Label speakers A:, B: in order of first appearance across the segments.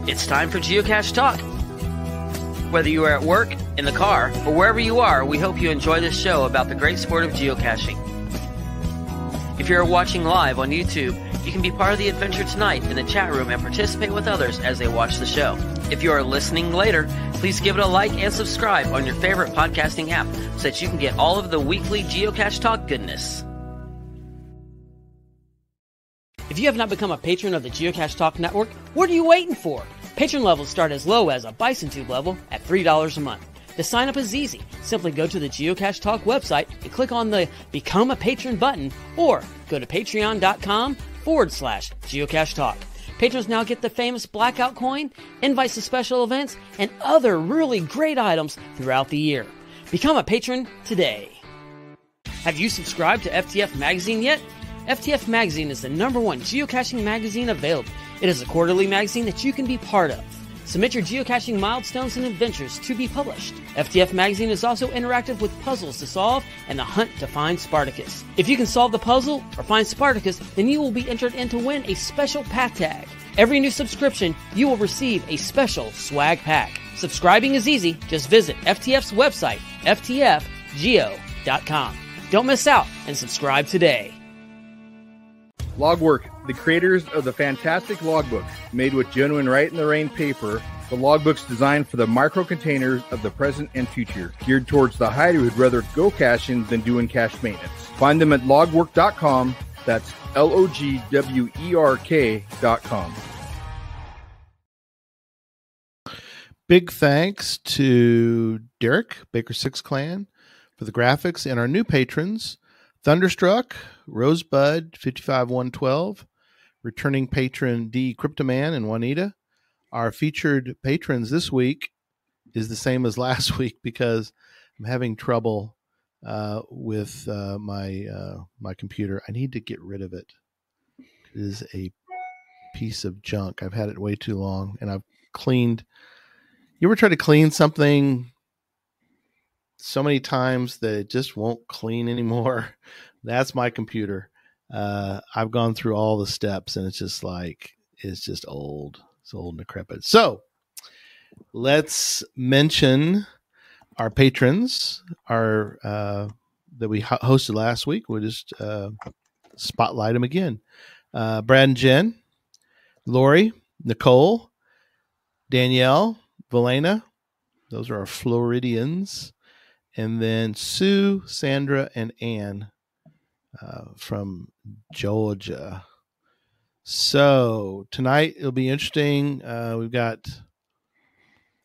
A: It's time for Geocache Talk. Whether you are at work, in the car, or wherever you are, we hope you enjoy this show about the great sport of geocaching. If you're watching live on YouTube, you can be part of the adventure tonight in the chat room and participate with others as they watch the show. If you are listening later, please give it a like and subscribe on your favorite podcasting app so that you can get all of the weekly Geocache Talk goodness. If you have not become a patron of the Geocache Talk Network, what are you waiting for? Patron levels start as low as a Bison Tube level at $3 a month. The sign up is easy. Simply go to the Geocache Talk website and click on the Become a Patron button, or go to patreon.com/Geocache Talk. Patrons now get the famous Blackout coin, invites to special events, and other really great items throughout the year. Become a patron today. Have you subscribed to FTF Magazine yet? FTF Magazine is the #1 geocaching magazine available. It is a quarterly magazine that you can be part of. Submit your geocaching milestones and adventures to be published. FTF Magazine is also interactive with puzzles to solve and the hunt to find Spartacus. If you can solve the puzzle or find Spartacus, then you will be entered in to win a special pack tag. Every new subscription, you will receive a special swag pack. Subscribing is easy. Just visit FTF's website, ftfgeo.com. Don't miss out and subscribe today.
B: Logwork, the creators of the fantastic logbooks made with genuine write-in-the-rain paper. The logbooks designed for the micro-containers of the present and future, geared towards the hider who'd rather go caching than doing cache maintenance. Find them at logwork.com. That's logwerk.com.
C: Big thanks to Derek, Baker 6 Clan, for the graphics, and our new patrons, Thunderstruck, Rosebud, 55112, returning patron D Cryptoman and Juanita. Our featured patrons this week is the same as last week because I'm having trouble with my computer. I need to get rid of it. It is a piece of junk. I've had it way too long, and I've cleaned. You ever try to clean something so many times that it just won't clean anymore? That's my computer. I've gone through all the steps, and it's just old. It's old and decrepit. So let's mention our patrons, that we hosted last week. We'll just spotlight them again. Brad and Jen, Lori, Nicole, Danielle, Valena. Those are our Floridians. And then Sue, Sandra, and Ann from Georgia. So tonight it'll be interesting. We've got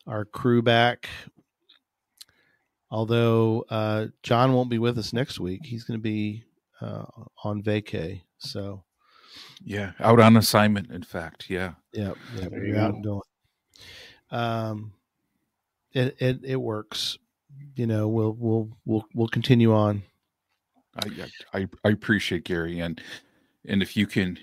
C: our crew back. Although John won't be with us next week. He's going to be on vacay. So
D: yeah, out on assignment, in fact. Yeah.
C: We're out and going. It works. You know, we'll continue on.
D: I appreciate Gary, and if you can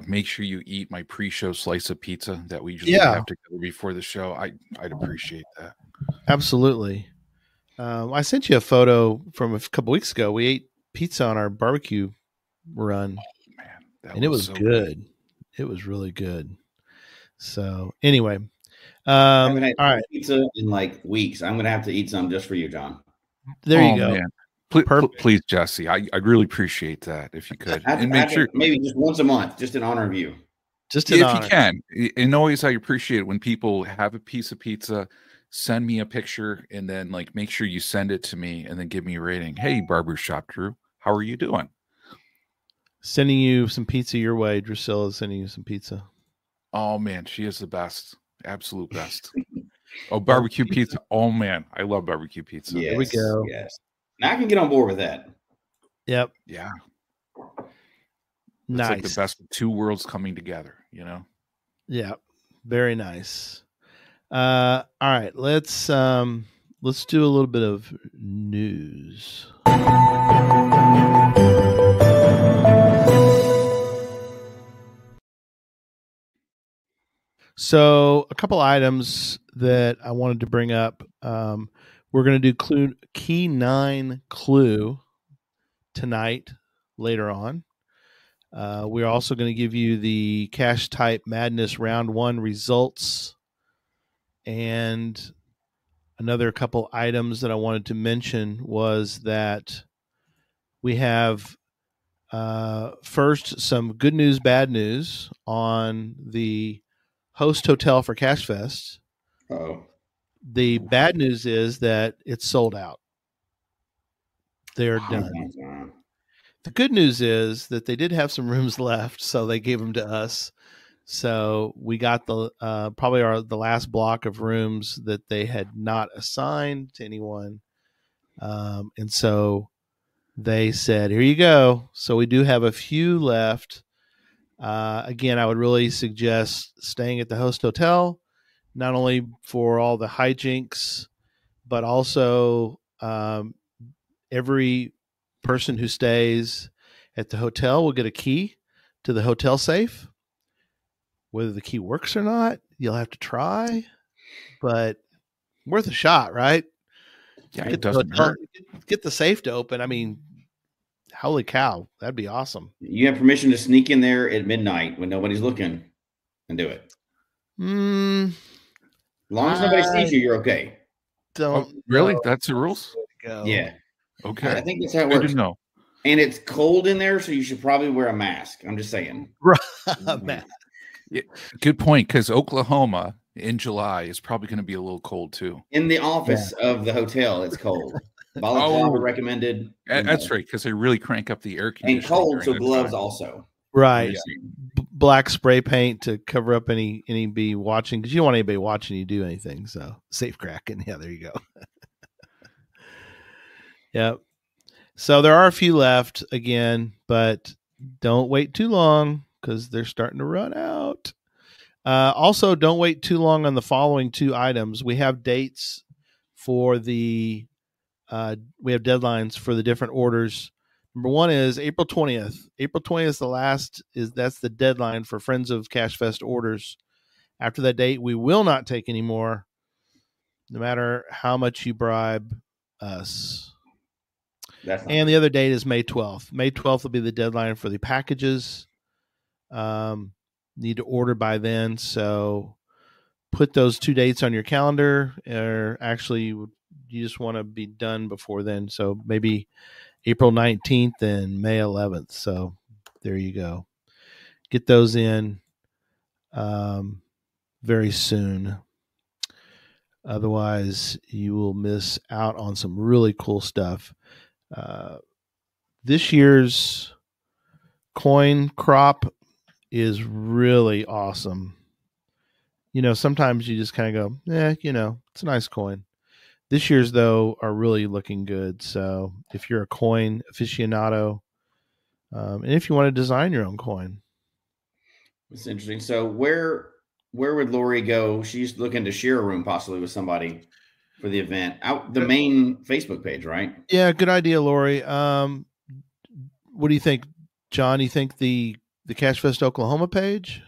D: make sure you eat my pre-show slice of pizza that we usually have together before the show. I'd appreciate that.
C: Absolutely. I sent you a photo from a couple weeks ago. We ate pizza on our barbecue run.
D: Oh, man,
C: and it was so good. It was really good. So anyway,
E: I haven't had
C: all right.
E: pizza in like weeks. I'm going to have to eat some just for you, John.
C: There you go.
D: Man. Please, Jesse, I'd really appreciate that if you could. And make sure
E: maybe just once a month, just in honor of you.
D: Just if you can. And always I appreciate it when people have a piece of pizza, send me a picture, and then like make sure you send it to me and then give me a rating. Hey, Barbershop Drew, how are you doing?
C: Sending you some pizza your way. Drusilla's sending you some pizza.
D: Oh man, she is the best. Absolute best. Oh, barbecue pizza. Oh man, I love barbecue pizza.
E: Yes,
C: there we go.
E: Yes. Now I can get on board with that.
C: Yep.
D: Yeah.
C: Nice.
D: It's like the best of two worlds coming together, you know?
C: Yeah. Very nice. All right. Let's do a little bit of news. So a couple items that I wanted to bring up. We're going to do Key 9 Clue tonight, later on. We're also going to give you the Cache Type Madness Round 1 results and another couple items that I wanted to mention was that we have first some good news, bad news on the host hotel for Cache Fest.
E: Uh-oh.
C: The bad news is that it's sold out. They're done. The good news is that they did have some rooms left, so they gave them to us. So we got the probably the last block of rooms that they had not assigned to anyone, and so they said, "Here you go." So we do have a few left. Again, I would really suggest staying at the host hotel, not only for all the hijinks, but also every person who stays at the hotel will get a key to the hotel safe. Whether the key works or not, you'll have to try, but worth a shot, right?
D: Yeah, it doesn't hurt.
C: Get the safe to open. I mean, holy cow, that'd be awesome.
E: You have permission to sneak in there at midnight when nobody's looking and do it.
C: As
E: long as nobody sees you, you're okay.
D: Really? That's the rules?
E: Yeah.
D: Okay.
E: I think that's how it works.
D: Good to know.
E: And it's cold in there, so you should probably wear a mask. I'm just saying.
C: Mask.
D: Yeah, good point, because Oklahoma in July is probably going to be a little cold too.
E: In the office of the hotel, it's cold. Balaclava recommended.
D: That's right, because they really crank up the air conditioning.
E: And cold, so gloves also.
C: Right. Black spray paint to cover up any bee watching, because you don't want anybody watching you do anything. So safe cracking. Yeah, there you go. Yep. So there are a few left again, but don't wait too long because they're starting to run out. Also, don't wait too long on the following two items. We have dates for we have deadlines for the different orders. Number one is April 20th. April 20th that's the deadline for Friends of Cache Fest orders. After that date, we will not take any more, no matter how much you bribe us. And the other date is May 12th. May 12th will be the deadline for the packages. Need to order by then. So put those two dates on your calendar, or actually you just want to be done before then. So maybe April 19th and May 11th. So there you go. Get those in very soon. Otherwise, you will miss out on some really cool stuff. This year's coin crop is really awesome. Sometimes you just kind of go, it's a nice coin. This year's, though, are really looking good. So if you're a coin aficionado, and if you want to design your own coin.
E: It's interesting. So where would Lori go? She's looking to share a room possibly with somebody for the event. Out the main Facebook page, right?
C: Yeah, good idea, Lori. What do you think, John? You think the Cache Fest Oklahoma page?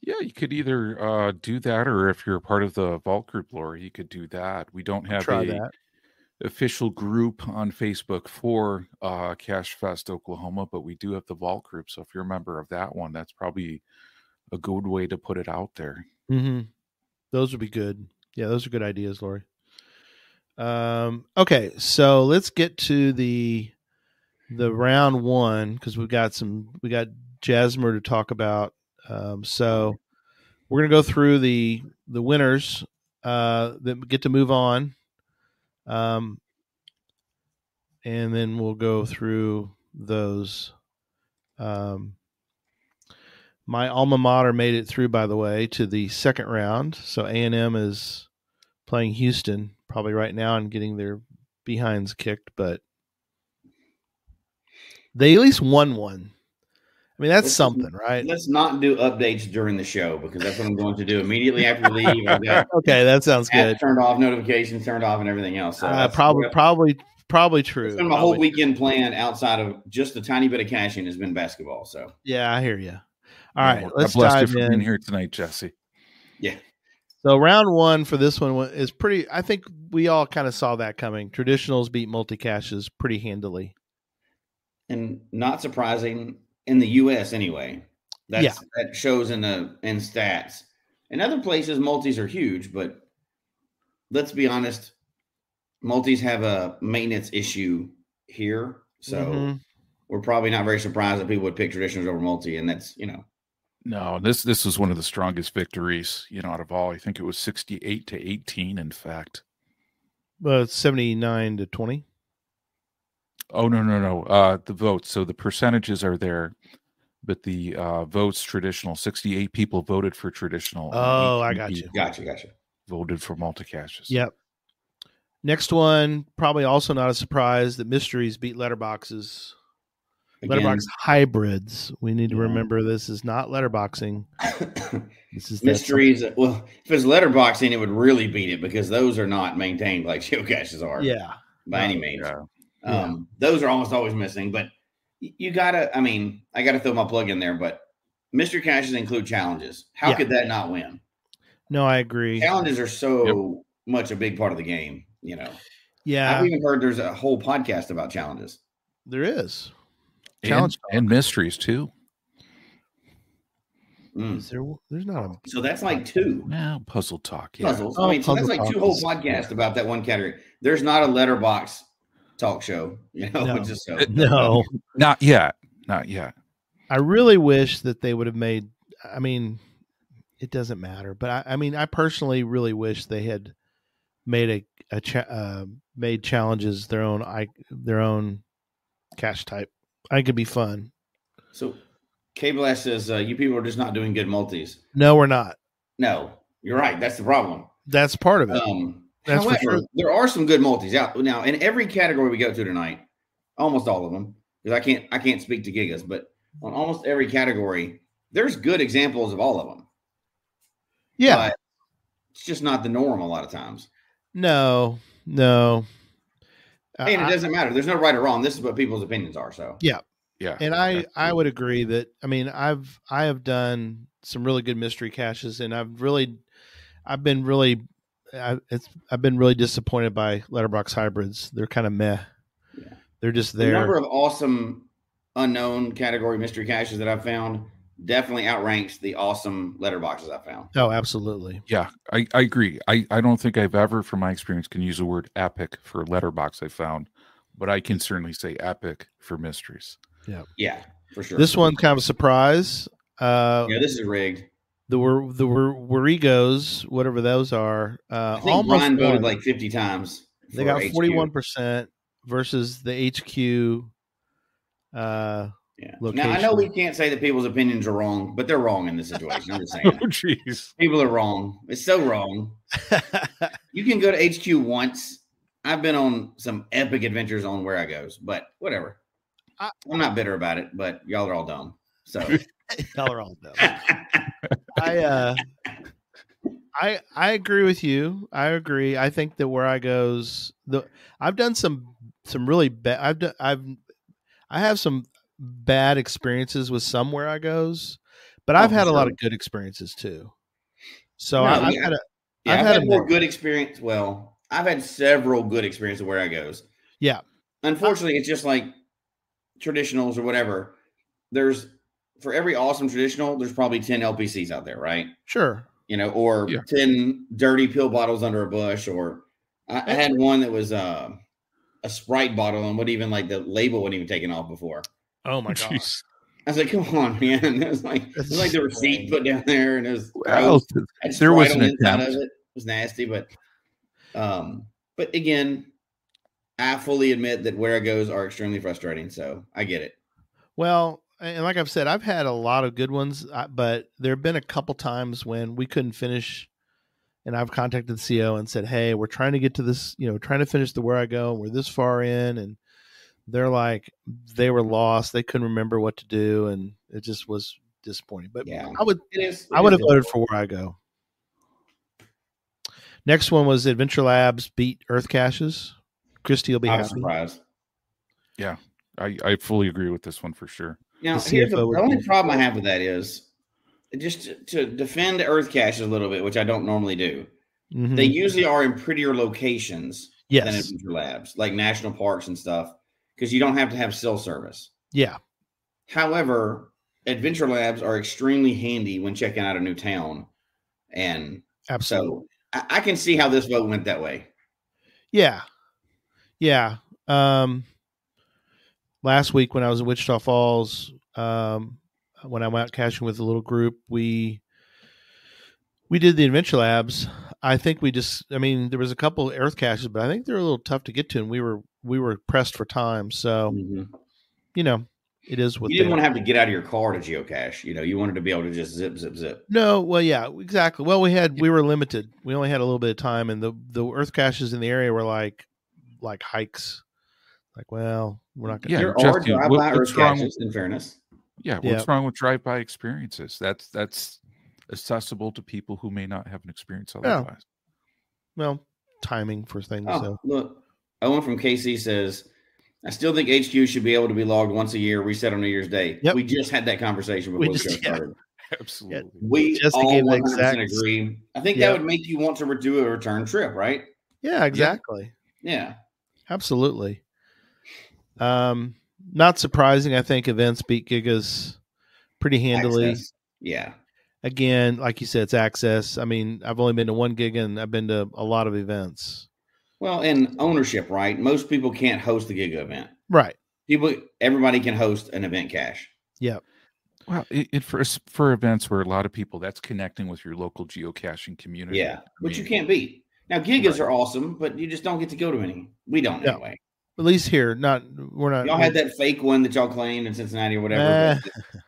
D: Yeah, you could either do that, or if you're a part of the Vault group, Lori, you could do that. We don't have a official group on Facebook for Cache Fest Oklahoma, but we do have the Vault group. So if you're a member of that one, that's probably a good way to put it out there.
C: Mm-hmm. Those would be good. Yeah, those are good ideas, Lori. Okay, so let's get to the round one, because we got Jasmer to talk about. So we're gonna go through the winners that get to move on, and then we'll go through those. My alma mater made it through, by the way, to the second round. So A&M is playing Houston probably right now and getting their behinds kicked, but they at least won one. I mean, that's something, right?
E: Let's not do updates during the show, because that's what I'm going to do immediately after we leave. I've got
C: okay, that sounds good.
E: Turned off, notifications turned off, and everything else. So
C: probably true.
E: It's been my whole weekend plan outside of just a tiny bit of caching has been basketball. So
C: yeah, I hear you. All right, let's
D: dive
C: in
D: here tonight, Jesse.
E: Yeah.
C: So round one for this one is pretty. I think we all kind of saw that coming. Traditionals beat multi-caches pretty handily.
E: And not surprising, in the US anyway. That shows in stats. In other places, multis are huge, but let's be honest, multis have a maintenance issue here. So we're probably not very surprised that people would pick traditionals over multi, and that's,
D: No, this was one of the strongest victories, out of all. I think it was 68-18, in fact.
C: Well, it's 79-20.
D: Oh, no. The votes. So the percentages are there, but the votes traditional. 68 people voted for traditional.
C: Oh, I got you.
E: Gotcha.
D: Voted for multi-caches.
C: Yep. Next one, probably also not a surprise that mysteries beat letterboxes. Letterbox hybrids. We need to remember this is not letterboxing. This is
E: mysteries. Well, if it's letterboxing, it would really beat it because those are not maintained like geocaches are.
C: Yeah.
E: By any means. Those are almost always missing, but you gotta, I gotta throw my plug in there, but mystery caches include challenges. How could that not win?
C: No, I agree.
E: Challenges are so much a big part of the game,
C: Yeah.
E: I've even heard there's a whole podcast about challenges.
C: There is.
D: And mysteries too.
C: There's not a...
E: So that's like two.
D: Yeah, puzzle talk. Yeah.
E: Puzzles. So that's like two whole podcasts about that one category. There's not a letterbox talk show,
C: No.
D: Not yet.
C: I really wish that they would have made, it doesn't matter, but I personally really wish they had made made challenges their own cache type. I think it'd be fun.
E: So K-Blast says, you people are just not doing good multis.
C: No, we're not.
E: No, you're right. That's the problem.
C: That's part of it.
E: However, there are some good multis out now in every category we go to tonight. Almost all of them, because I can't speak to Gigas, but on almost every category, there's good examples of all of them.
C: Yeah,
E: but it's just not the norm a lot of times.
C: No.
E: And it doesn't matter. There's no right or wrong. This is what people's opinions are. So
C: yeah. And I would agree that I have done some really good mystery caches, and I've been really disappointed by letterbox hybrids. They're kind of meh. Yeah. They're just there.
E: The number of awesome unknown category mystery caches that I've found definitely outranks the awesome letterboxes I found.
C: Oh, absolutely.
D: Yeah, I agree. I don't think I've ever, from my experience, can use the word epic for letterbox I found, but I can certainly say epic for mysteries.
E: Yeah, for sure.
C: This one kind of a surprise.
E: This is rigged.
C: The Warigos, whatever those are,
E: I think Brian voted like 50 times.
C: They got 41% versus the HQ. Location.
E: Now I know we can't say that people's opinions are wrong, but they're wrong in this situation. I'm just saying.
D: Oh, jeez.
E: People are wrong. It's so wrong. You can go to HQ once. I've been on some epic adventures on Where I Goes, but whatever. I'm not bitter about it, but y'all are all dumb. So
C: y'all are all dumb. I agree with you. I agree. I think that Where I Goes, I've done some really bad. I have some bad experiences with some Where I Goes, but I've had a lot of good experiences too. So I've had
E: more good experience. Well, I've had several good experiences Where I Goes.
C: Yeah.
E: Unfortunately, it's just like traditionals or whatever. For every awesome traditional, there's probably 10 LPCs out there, right?
C: Sure.
E: 10 dirty pill bottles under a bush, or I had one that was a Sprite bottle and the label wasn't even taken off before.
C: Oh my gosh.
E: I was like, come on, man. It was like the receipt put down there, and it was
D: there was an attempt.
E: Of it. It was nasty, but again, I fully admit that Where I Goes are extremely frustrating, so I get it.
C: Well, and like I've said, I've had a lot of good ones, but there have been a couple times when we couldn't finish, and I've contacted the CO and said, hey, we're trying to get to this, trying to finish the Where I Go, and we're this far in, and they're like, they were lost. They couldn't remember what to do, and it just was disappointing. But yeah, I would have voted for Where I Go. Next one was Adventure Labs beat Earth Caches. Christy will be happy.
E: Surprised.
D: Yeah, I fully agree with this one for sure.
E: Now, here's the only problem I have with that is just to defend Earth Caches a little bit, which I don't normally do. Mm-hmm. They usually are in prettier locations than Adventure Labs, like national parks and stuff, because you don't have to have cell service.
C: Yeah.
E: However, Adventure Labs are extremely handy when checking out a new town. And
C: Absolutely.
E: so I can see how this vote went that way.
C: Yeah. Yeah. Last week when I was in Wichita Falls, when I went out caching with a little group, we did the Adventure Labs. I think there was a couple of earth caches, but I think they're a little tough to get to, and we were pressed for time. So, it is what
E: you didn't want to have to get out of your car to geocache. You wanted to be able to just zip, zip, zip.
C: No, well, yeah, exactly. Well, we were limited. We only had a little bit of time, and the earth caches in the area were like hikes. Like, well, we're not going to.
E: There are drive-by earth caches, in fairness.
D: Yeah, what's wrong with drive-by experiences? That's accessible to people who may not have an experience otherwise.
C: Yeah. Well, timing for things.
E: Oh,
C: so.
E: Look, Owen from KC says, I still think HQ should be able to be logged once a year, reset on New Year's Day.
C: Yep.
E: We just had that conversation before the show started.
D: Absolutely.
E: We all 100% agree. I think that would make you want to do a return trip, right?
C: Yeah, exactly.
E: Yeah.
C: Absolutely. Not surprising. I think events beat gigas pretty handily.
E: Access. Yeah.
C: Again, like you said, it's access. I mean, I've only been to one giga and I've been to a lot of events.
E: Well, and ownership, right? Most people can't host the giga event.
C: Right.
E: Everybody can host an event cache.
C: Yeah.
D: Well, for events where a lot of people, that's connecting with your local geocaching community.
E: Yeah, which you can't beat. Now, gigas are awesome, but you just don't get to go to any. We don't anyway.
C: At least here, we're not.
E: Y'all had that fake one that y'all claimed in Cincinnati or whatever,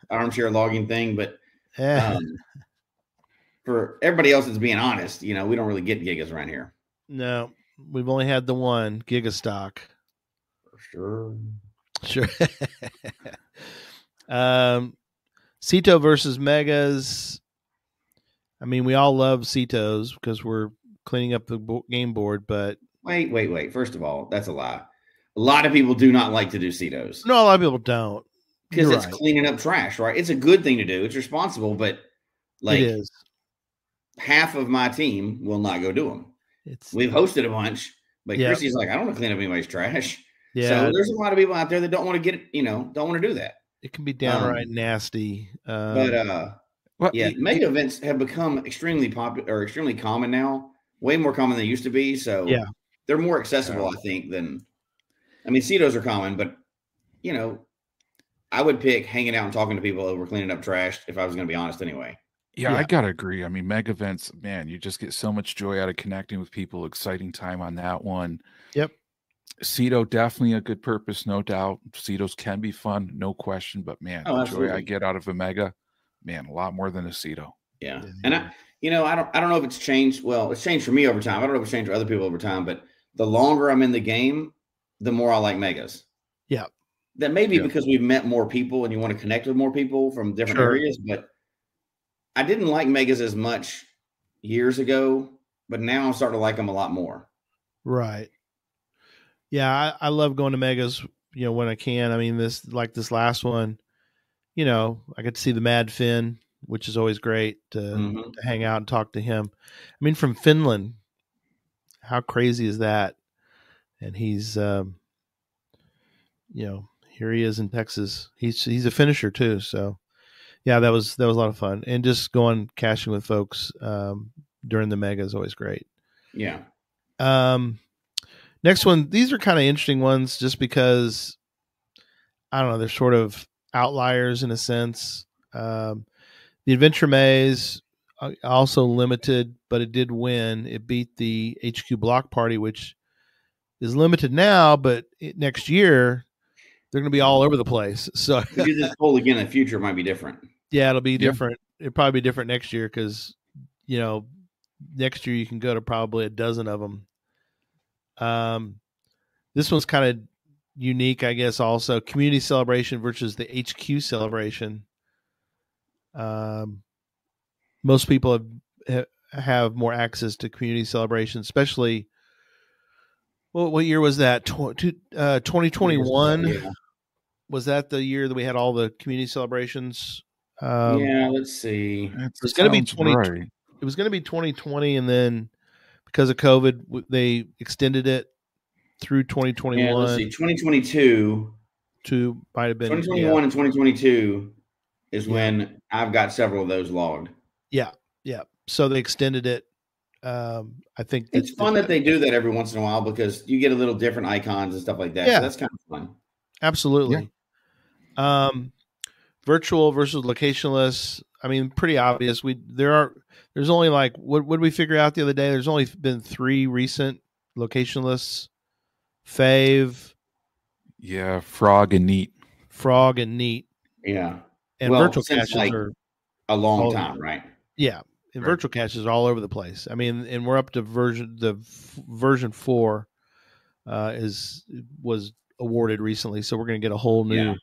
E: armchair logging thing. But for everybody else that's being honest, we don't really get gigas around here.
C: No, we've only had the one giga stock.
E: For
C: sure. Ceto versus Megas. I mean, we all love Cetos because we're cleaning up the game board, but
E: wait. First of all, that's a lie. A lot of people do not like to do Cetos.
C: No, a lot of people don't.
E: Because it's cleaning up trash, right? It's a good thing to do. It's responsible, but
C: it is.
E: Half of my team will not go do them. We've hosted a bunch, but Chrissy's like, I don't want to clean up anybody's trash.
C: Yeah.
E: So there's a lot of people out there that don't want to get it, don't want to do that.
C: It can be downright nasty.
E: Mega events have become extremely popular or extremely common now, way more common than they used to be. So they're more accessible, I think, Cetos are common, but I would pick hanging out and talking to people over cleaning up trash if I was going to be honest anyway.
D: Yeah, I gotta agree. I mean, mega events, man, you just get so much joy out of connecting with people. Exciting time on that one.
C: Yep.
D: Ceto, definitely a good purpose, no doubt. Cetos can be fun, no question. But man, the joy I get out of a mega, man, a lot more than a Ceto.
E: Yeah, and I don't know if it's changed. Well, it's changed for me over time. I don't know if it's changed for other people over time, but the longer I'm in the game, the more I like megas.
C: Yeah.
E: That may be because we've met more people and you want to connect with more people from different areas, but I didn't like megas as much years ago, but now I'm starting to like them a lot more.
C: Right. Yeah, I love going to megas, when I can. I mean, this last one, I get to see the Mad Finn, which is always great to hang out and talk to him. I mean, from Finland, how crazy is that? And he's, here he is in Texas. He's a finisher too. So yeah, that was a lot of fun. And just going caching with folks during the mega is always great.
E: Yeah.
C: Next one, these are kind of interesting ones just because, I don't know, they're sort of outliers in a sense. The Adventure Maze, also limited, but it did win. It beat the HQ Block Party, which is limited now, but next year they're going to be all over the place. So
E: if we do this poll again in the future, it might be different.
C: Yeah, it'll be different. It'll probably be different next year because, next year you can go to probably a dozen of them. This one's kind of unique, I guess. Also, community celebration versus the HQ celebration. Most people have more access to community celebration, especially. What year was that? 2021.
E: Yeah.
C: Was that the year that we had all the community celebrations?
E: Let's see.
C: It was going to be 2020. It was going to be 2020, and then because of COVID, they extended it through 2021.
E: Yeah, let's see. 2022
C: 2022 might have been
E: 2021 and 2022 is when I've got several of those logged.
C: Yeah. So they extended it. I think
E: it's fun that they do that every once in a while because you get a little different icons and stuff like that.
C: Yeah.
E: So that's kind of fun.
C: Absolutely. Yeah. Virtual versus locationless. I mean, pretty obvious. There's only like, what did we figure out the other day? There's only been 3 recent locationless. Fave.
D: Yeah. Frog and Neat.
E: Yeah.
C: And virtual caches are
E: a long time, right?
C: Yeah. And virtual caches are all over the place. I mean, and we're up to version 4 was awarded recently. So we're going to get a whole new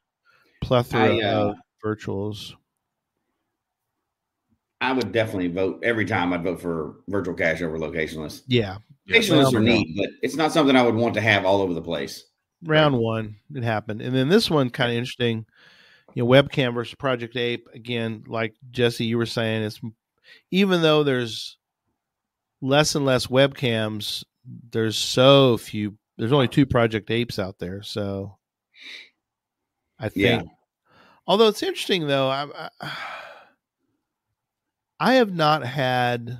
C: plethora of virtuals.
E: I would definitely vote every time. I'd vote for virtual cache over locationless.
C: Yeah.
E: Locationless are neat, but it's not something I would want to have all over the place.
C: Round 1, it happened. And then this one, kind of interesting, webcam versus Project Ape. Again, like Jesse, you were saying, it's even though there's less and less webcams, there's so few. There's only 2 Project Apes out there. So I think, although it's interesting though, I have not had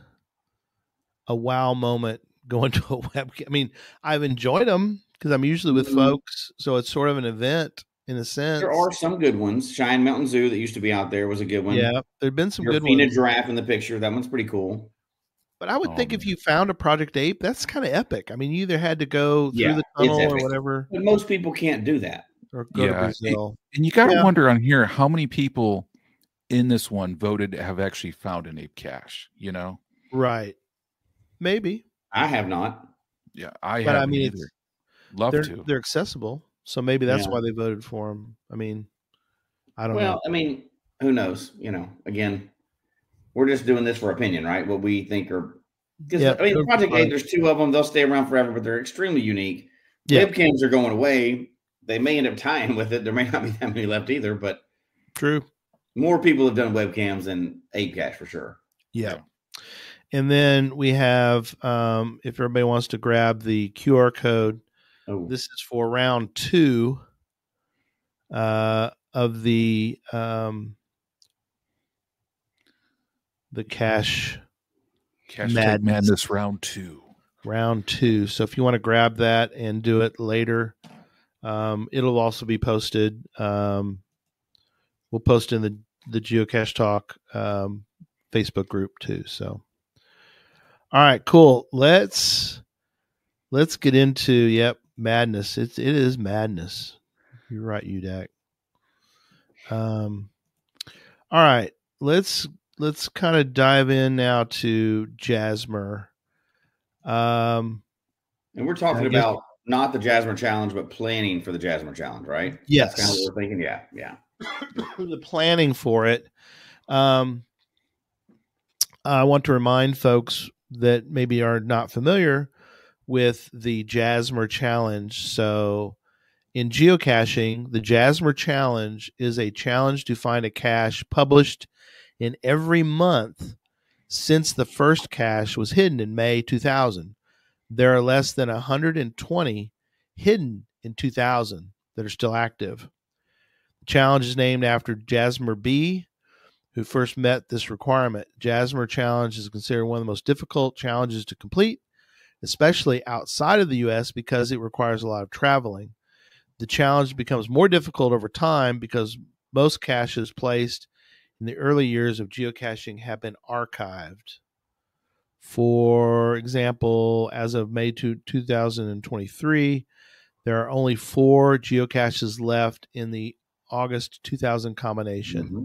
C: a wow moment going to a webcam. I mean, I've enjoyed them because I'm usually with folks, so it's sort of an event in a sense.
E: There are some good ones. Cheyenne Mountain Zoo that used to be out there was a good one.
C: Yeah, there've been some good
E: ones.
C: ones.
E: Giraffe in the picture. That one's pretty cool.
C: But I would think if you found a Project Ape, that's kind of epic. I mean, you either had to go through the tunnel or whatever.
E: But most people can't do that.
C: Or go to Brazil.
D: And you got to wonder on here how many people in this one voted have actually found an ape cache,
C: Right. Maybe.
E: I have not.
D: Yeah, I haven't either. Love to.
C: They're accessible. So maybe that's why they voted for them. I mean, I don't know.
E: Well, I mean, who knows? Again, we're just doing this for opinion, right? What we think are, because I mean, Project 8, there's 2 of them. They'll stay around forever, but they're extremely unique. Yeah. Webcams are going away. They may end up tying with it. There may not be that many left either, but
C: true.
E: More people have done webcams than Ape Cache for sure.
C: Yeah. And then we have, if everybody wants to grab the QR code, this is for round 2 of the cache
D: madness round 2.
C: Round 2. So if you want to grab that and do it later, it'll also be posted. We'll post in the Geocache Talk Facebook group too. So, all right, cool. Let's get into madness. It is madness. You're right, Udak. All right, let's kind of dive in now to Jasmer.
E: And we're talking about not the Jasmer challenge, but planning for the Jasmer challenge, right?
C: Yes,
E: that's kind of what we're thinking. Yeah.
C: The planning for it. I want to remind folks that maybe are not familiar with the Jasmer challenge. So in geocaching, the Jasmer challenge is a challenge to find a cache published in every month since the first cache was hidden in May 2000. There are less than 120 hidden in 2000 that are still active. The challenge is named after Jasmer B., who first met this requirement. Jasmer challenge is considered one of the most difficult challenges to complete, especially outside of the U.S. because it requires a lot of traveling. The challenge becomes more difficult over time because most caches placed in the early years of geocaching have been archived. For example, as of May 2023, there are only 4 geocaches left in the August 2000 combination.
E: Mm-hmm.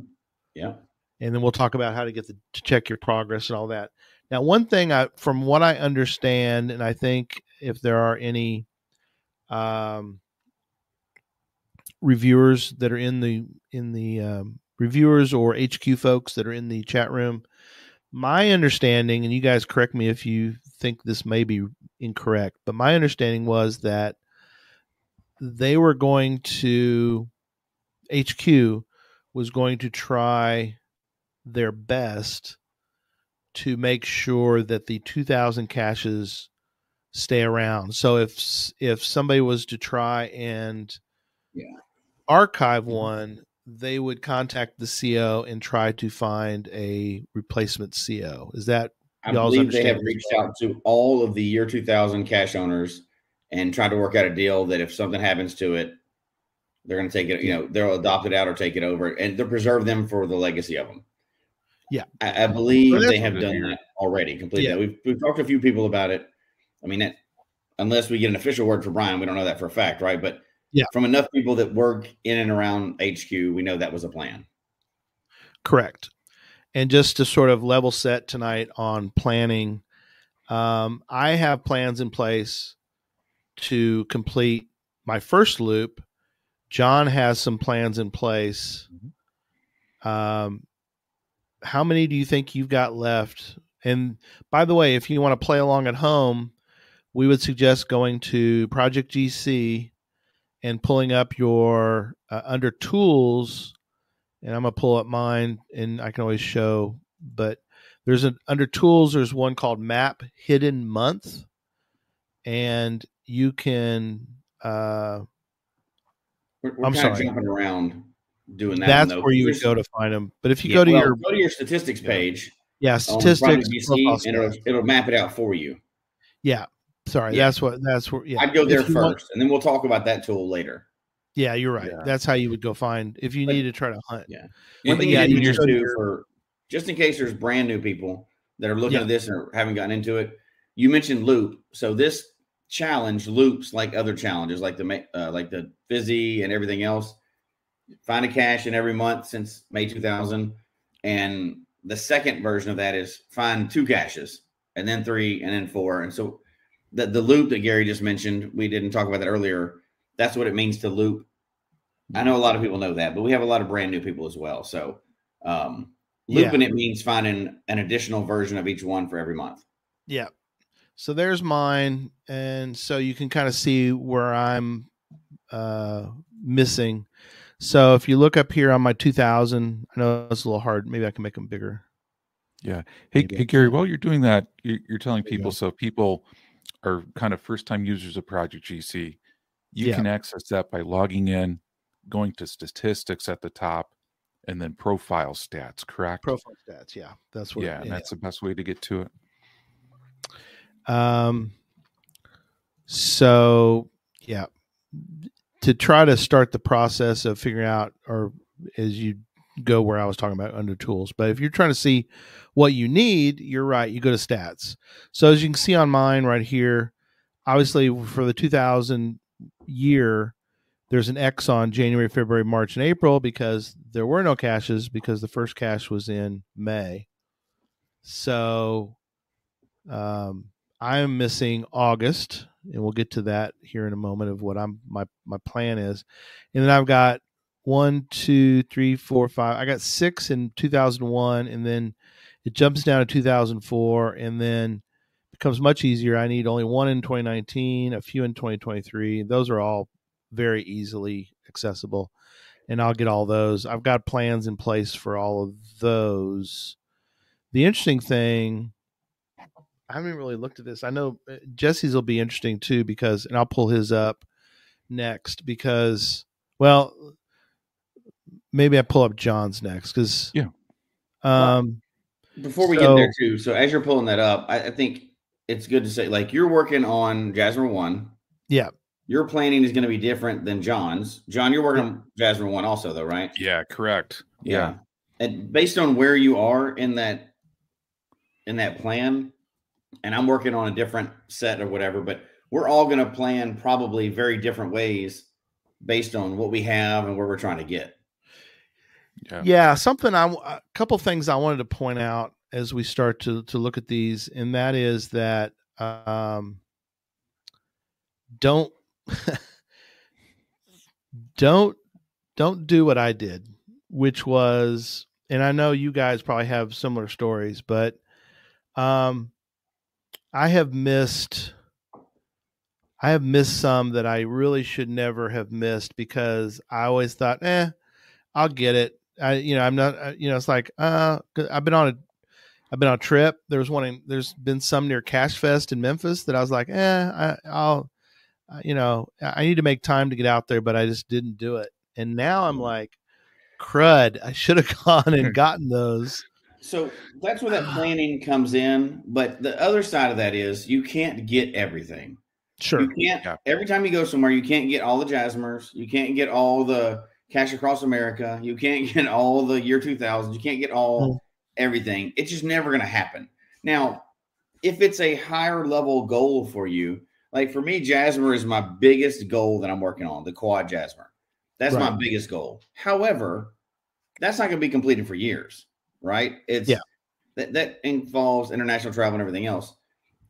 E: Yeah.
C: And then we'll talk about how to get to check your progress and all that. Now, one thing from what I understand, and I think if there are any reviewers that are in the reviewers or HQ folks that are in the chat room, my understanding, and you guys correct me if you think this may be incorrect, but my understanding was that they were going to, HQ was going to try their best to make sure that the 2000 caches stay around. So if somebody was to try and archive one, they would contact the CO and try to find a replacement CO. Is that
E: I
C: y'all's
E: believe they have
C: understanding?
E: reached out to all of the year 2000 cache owners and tried to work out a deal that if something happens to it, they're going to take it, they'll adopt it out or take it over, and they'll preserve them for the legacy of them.
C: Yeah.
E: I believe
C: Well,
E: they have done that already, completely.
C: Yeah.
E: We've talked to a few people about it. I mean, unless we get an official word for Brian, we don't know that for a fact, right? But from enough people that work in and around HQ, we know that was a plan.
C: Correct. And just to sort of level set tonight on planning, I have plans in place to complete my first loop. John has some plans in place. How many do you think you've got left? And by the way, if you want to play along at home, we would suggest going to Project GC and pulling up your under tools. And I'm going to pull up mine, and I can always show, but there's under tools, there's one called Map Hidden Month. And you can,
E: we're kind of jumping around doing that.
C: That's where you would go to find them. But if you go to
E: your statistics page,
C: statistics,
E: and it'll map it out for you.
C: Yeah, sorry, that's where. Yeah,
E: I'd go there first, and then we'll talk about that tool later.
C: Yeah, you're right. Yeah. That's how you would go find if you need to try to hunt.
E: Yeah, one thing you just do for just in case there's brand new people that are looking at this or haven't gotten into it. You mentioned loop, so this challenge loops like other challenges, like the Fizzy and everything else. Find a cache in every month since May 2000, and the second version of that is find 2 caches, and then 3, and then 4. And so the loop that Gary just mentioned, we didn't talk about that earlier. That's what it means to loop. I know a lot of people know that, but we have a lot of brand new people as well. So looping it means finding an additional version of each one for every month.
C: Yeah. So there's mine, and so you can kind of see where I'm missing. So if you look up here on my 2000, I know it's a little hard. Maybe I can make them bigger.
D: Yeah. Hey, Gary, while you're doing that, you're telling people, so people are kind of first-time users of Project GC. You can access that by logging in, going to statistics at the top, and then profile stats, correct?
C: Profile stats, yeah. That's what.
D: Yeah, and that's the best way to get to it.
C: So, yeah. To try to start the process of figuring out, or as you go where I was talking about under tools, but if you're trying to see what you need, you're right. You go to stats. So as you can see on mine right here, obviously for the 2000 year, there's an X on January, February, March, and April because there were no caches because the first cache was in May. So I am missing August, and we'll get to that here in a moment of what my plan is. And then I've got 1, 2, 3, 4, 5. I got 6 in 2001, and then it jumps down to 2004, and then becomes much easier. I need only 1 in 2019, a few in 2023. Those are all very easily accessible, and I'll get all those. I've got plans in place for all of those. The interesting thing, I haven't really looked at this. I know Jesse's will be interesting too and I'll pull his up next because, well, maybe I pull up John's next because
E: before we get there too. So as you're pulling that up, I think it's good to say, like, you're working on Jasmer 1.
C: Yeah.
E: Your planning is going to be different than John's. John, you're working on Jasmer 1 also, though, right?
D: Yeah, correct. Yeah.
E: And based on where you are in that plan, and I'm working on a different set or whatever, but we're all going to plan probably very different ways based on what we have and where we're trying to get.
C: Yeah. A couple things I wanted to point out as we start to look at these, and that is that don't do what I did, which was, and I know you guys probably have similar stories, but I have missed some that I really should never have missed because I always thought, I'll get it. I'm not, it's like, I've been on a trip. There's been some near Cache Fest in Memphis that I was like, I need to make time to get out there, but I just didn't do it. And now I'm like, crud, I should have gone and gotten those.
E: So that's where that planning comes in. But the other side of that is you can't get everything.
C: Sure.
E: You can't, every time you go somewhere, you can't get all the Jasmers. You can't get all the Cache Across America. You can't get all the year 2000s. You can't get all everything. It's just never going to happen. Now, if it's a higher level goal for you, like for me, Jasmer is my biggest goal that I'm working on, the quad Jasmer. That's my biggest goal. However, that's not going to be completed for years, right? It's that involves international travel and everything else.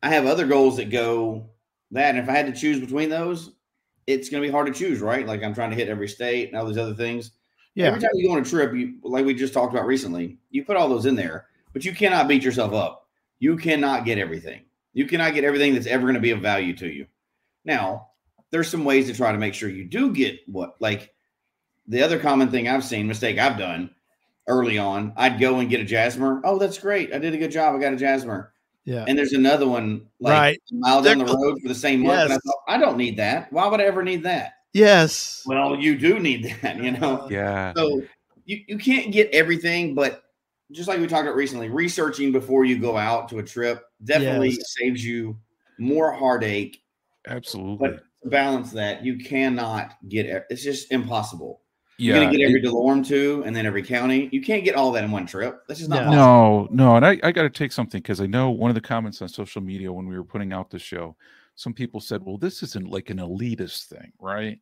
E: I have other goals that go that, and if I had to choose between those, it's going to be hard to choose, right? Like I'm trying to hit every state and all these other things. Yeah. Every time you go on a trip, you, like we just talked about recently, you put all those in there, but you cannot beat yourself up. You cannot get everything. You cannot get everything that's ever going to be of value to you. Now, there's some ways to try to make sure you do get what, like the other common thing I've seen, mistake I've done early on, I'd go and get a Jasmer. Oh, that's great. I did a good job. I got a Jasmer. Yeah. And there's another one like a mile down the road for the same month. And I thought, I don't need that. Why would I ever need that?
C: Yes.
E: Well, you do need that, you know?
D: Yeah.
E: So you can't get everything, but just like we talked about recently, researching before you go out to a trip definitely saves you more heartache.
D: Absolutely.
E: But to balance that, you cannot get it's just impossible. You're going to get every DeLorme too, and then every county. You can't get all that in one trip. That's just not possible.
D: No. And I got to take something because I know one of the comments on social media when we were putting out the show, some people said, well, this isn't like an elitist thing, right?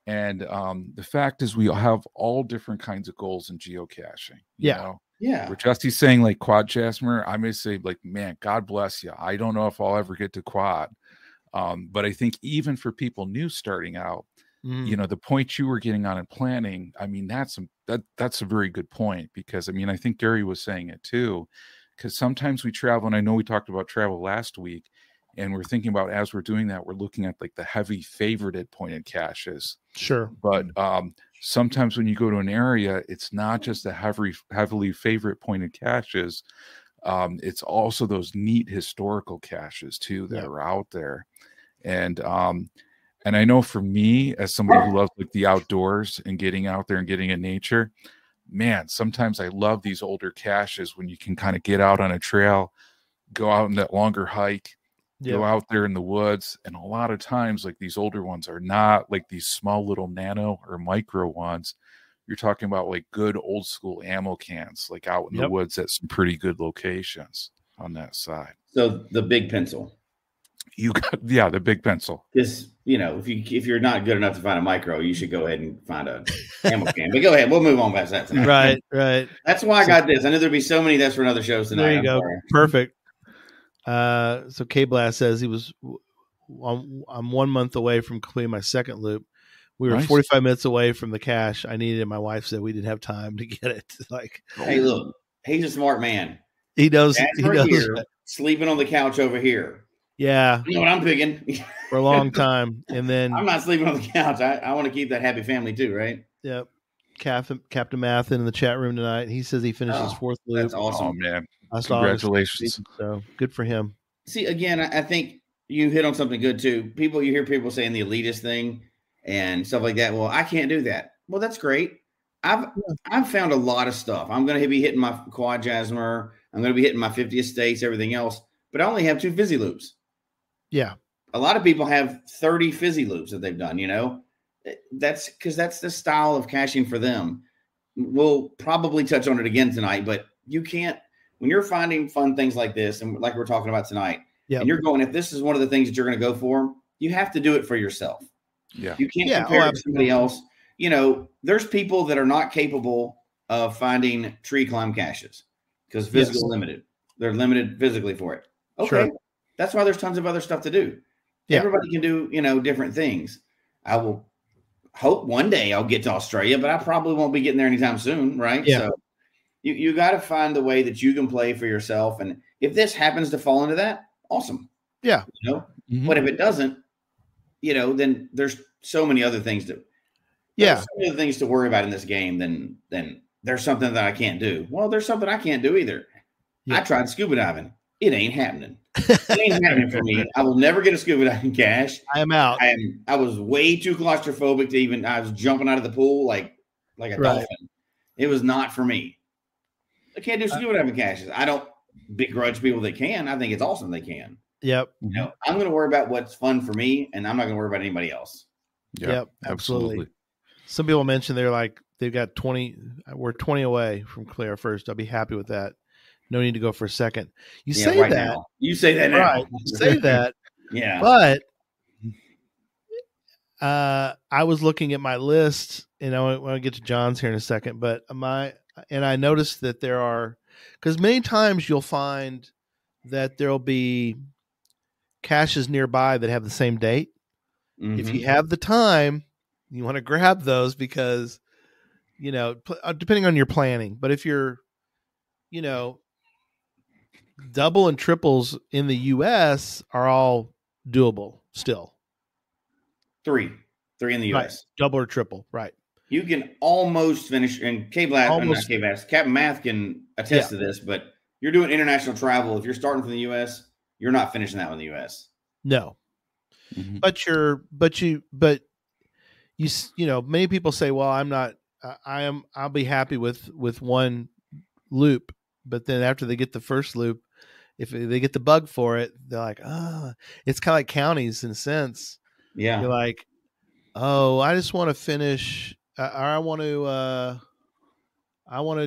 D: And the fact is we have all different kinds of goals in geocaching. You know?
E: Yeah.
D: Where Jesse's saying like quad Jasmer, I may say like, man, God bless you. I don't know if I'll ever get to quad. But I think even for people new starting out, you know, the point you were getting on in planning, I mean, that's a very good point because I mean, I think Gary was saying it too, because sometimes we travel, and I know we talked about travel last week, and we're thinking about as we're doing that, we're looking at like the heavy favorited pointed caches.
C: Sure.
D: But sometimes when you go to an area, it's not just the heavily favorite pointed caches. It's also those neat historical caches too that are out there. And I know for me, as somebody who loves like the outdoors and getting out there and getting in nature, man, sometimes I love these older caches when you can kind of get out on a trail, go out on that longer hike, go out there in the woods. And a lot of times, like these older ones are not like these small little nano or micro ones. You're talking about like good old school ammo cans, like out in the woods at some pretty good locations on that side.
E: So the big pencil.
D: You got the big pencil.
E: Because you know, if you're not good enough to find a micro, you should go ahead and find a ammo can. But go ahead, we'll move on past that tonight.
C: Right.
E: That's why I got this. I knew there'd be so many. That's for another show tonight.
C: There you go. Perfect. So K Blast says I'm 1 month away from completing my second loop. We were 45 minutes away from the cache I needed, and my wife said we didn't have time to get it. Like,
E: hey, look, he's a smart man.
C: He knows.
E: Sleeping on the couch over here.
C: Yeah.
E: You know what I'm picking?
C: For a long time. And then
E: I'm not sleeping on the couch. I want to keep that happy family too, right?
C: Yep. Captain Mathin in the chat room tonight. He says he finished his fourth loop.
E: That's awesome.
D: Oh, man. Congratulations.
C: So good for him.
E: See, again, I think you hit on something good too. You hear people saying the elitist thing and stuff like that. Well, I can't do that. Well, that's great. I've found a lot of stuff. I'm going to be hitting my quad Jasmer. I'm going to be hitting my 50 estates, everything else. But I only have 2 fizzy loops.
C: Yeah.
E: A lot of people have 30 fizzy loops that they've done, you know. That's because that's the style of caching for them. We'll probably touch on it again tonight, but you can't, when you're finding fun things like this, and like we're talking about tonight, and you're going, if this is one of the things that you're going to go for, you have to do it for yourself.
D: Yeah.
E: You can't compare it to somebody else. You know, there's people that are not capable of finding tree climb caches because physical limited. They're limited physically for it. Okay. Sure. That's why there's tons of other stuff to do. Yeah. Everybody can do, you know, different things. I will hope one day I'll get to Australia, but I probably won't be getting there anytime soon. Right. Yeah. So you got to find the way that you can play for yourself. And if this happens to fall into that, awesome.
C: Yeah.
E: You know, but if it doesn't, you know, then there's so many other things so many other things to worry about in this game than there's something that I can't do. Well, there's something I can't do either. I tried scuba diving. it ain't happening. It ain't happening for me. I will never get a scuba diving cache.
C: I am out.
E: I was way too claustrophobic to even. I was jumping out of the pool like a dolphin. It was not for me. I can't do scuba diving caches. I don't begrudge people that can. I think it's awesome they can.
C: Yep.
E: You know, I'm going to worry about what's fun for me, and I'm not going to worry about anybody else.
C: Yep, absolutely. Some people mentioned they're like, they've got 20, we're 20 away from clear first. I'll be happy with that. No need to go for a second. You say
E: right
C: that.
E: Now. You say that now.
C: Right. You say that.
E: Yeah.
C: But I was looking at my list, and I want to get to John's here in a second, but I noticed that there are, because many times you'll find that there'll be caches nearby that have the same date. Mm-hmm. If you have the time, you want to grab those because, you know, depending on your planning. But if you're, you know, double and triples in the U.S. are all doable still.
E: Three in the U.S.
C: Right. Double or triple, right?
E: You can almost finish, and Captain Math can attest to this, but you're doing international travel. If you're starting from the U.S., you're not finishing that one in the U.S.
C: No. Mm-hmm. But you know, many people say, well, I'll be happy with one loop, but then after they get the first loop, if they get the bug for it, they're like, it's kind of like counties in a sense.
E: Yeah.
C: You're like, oh, I just want to finish, or I want to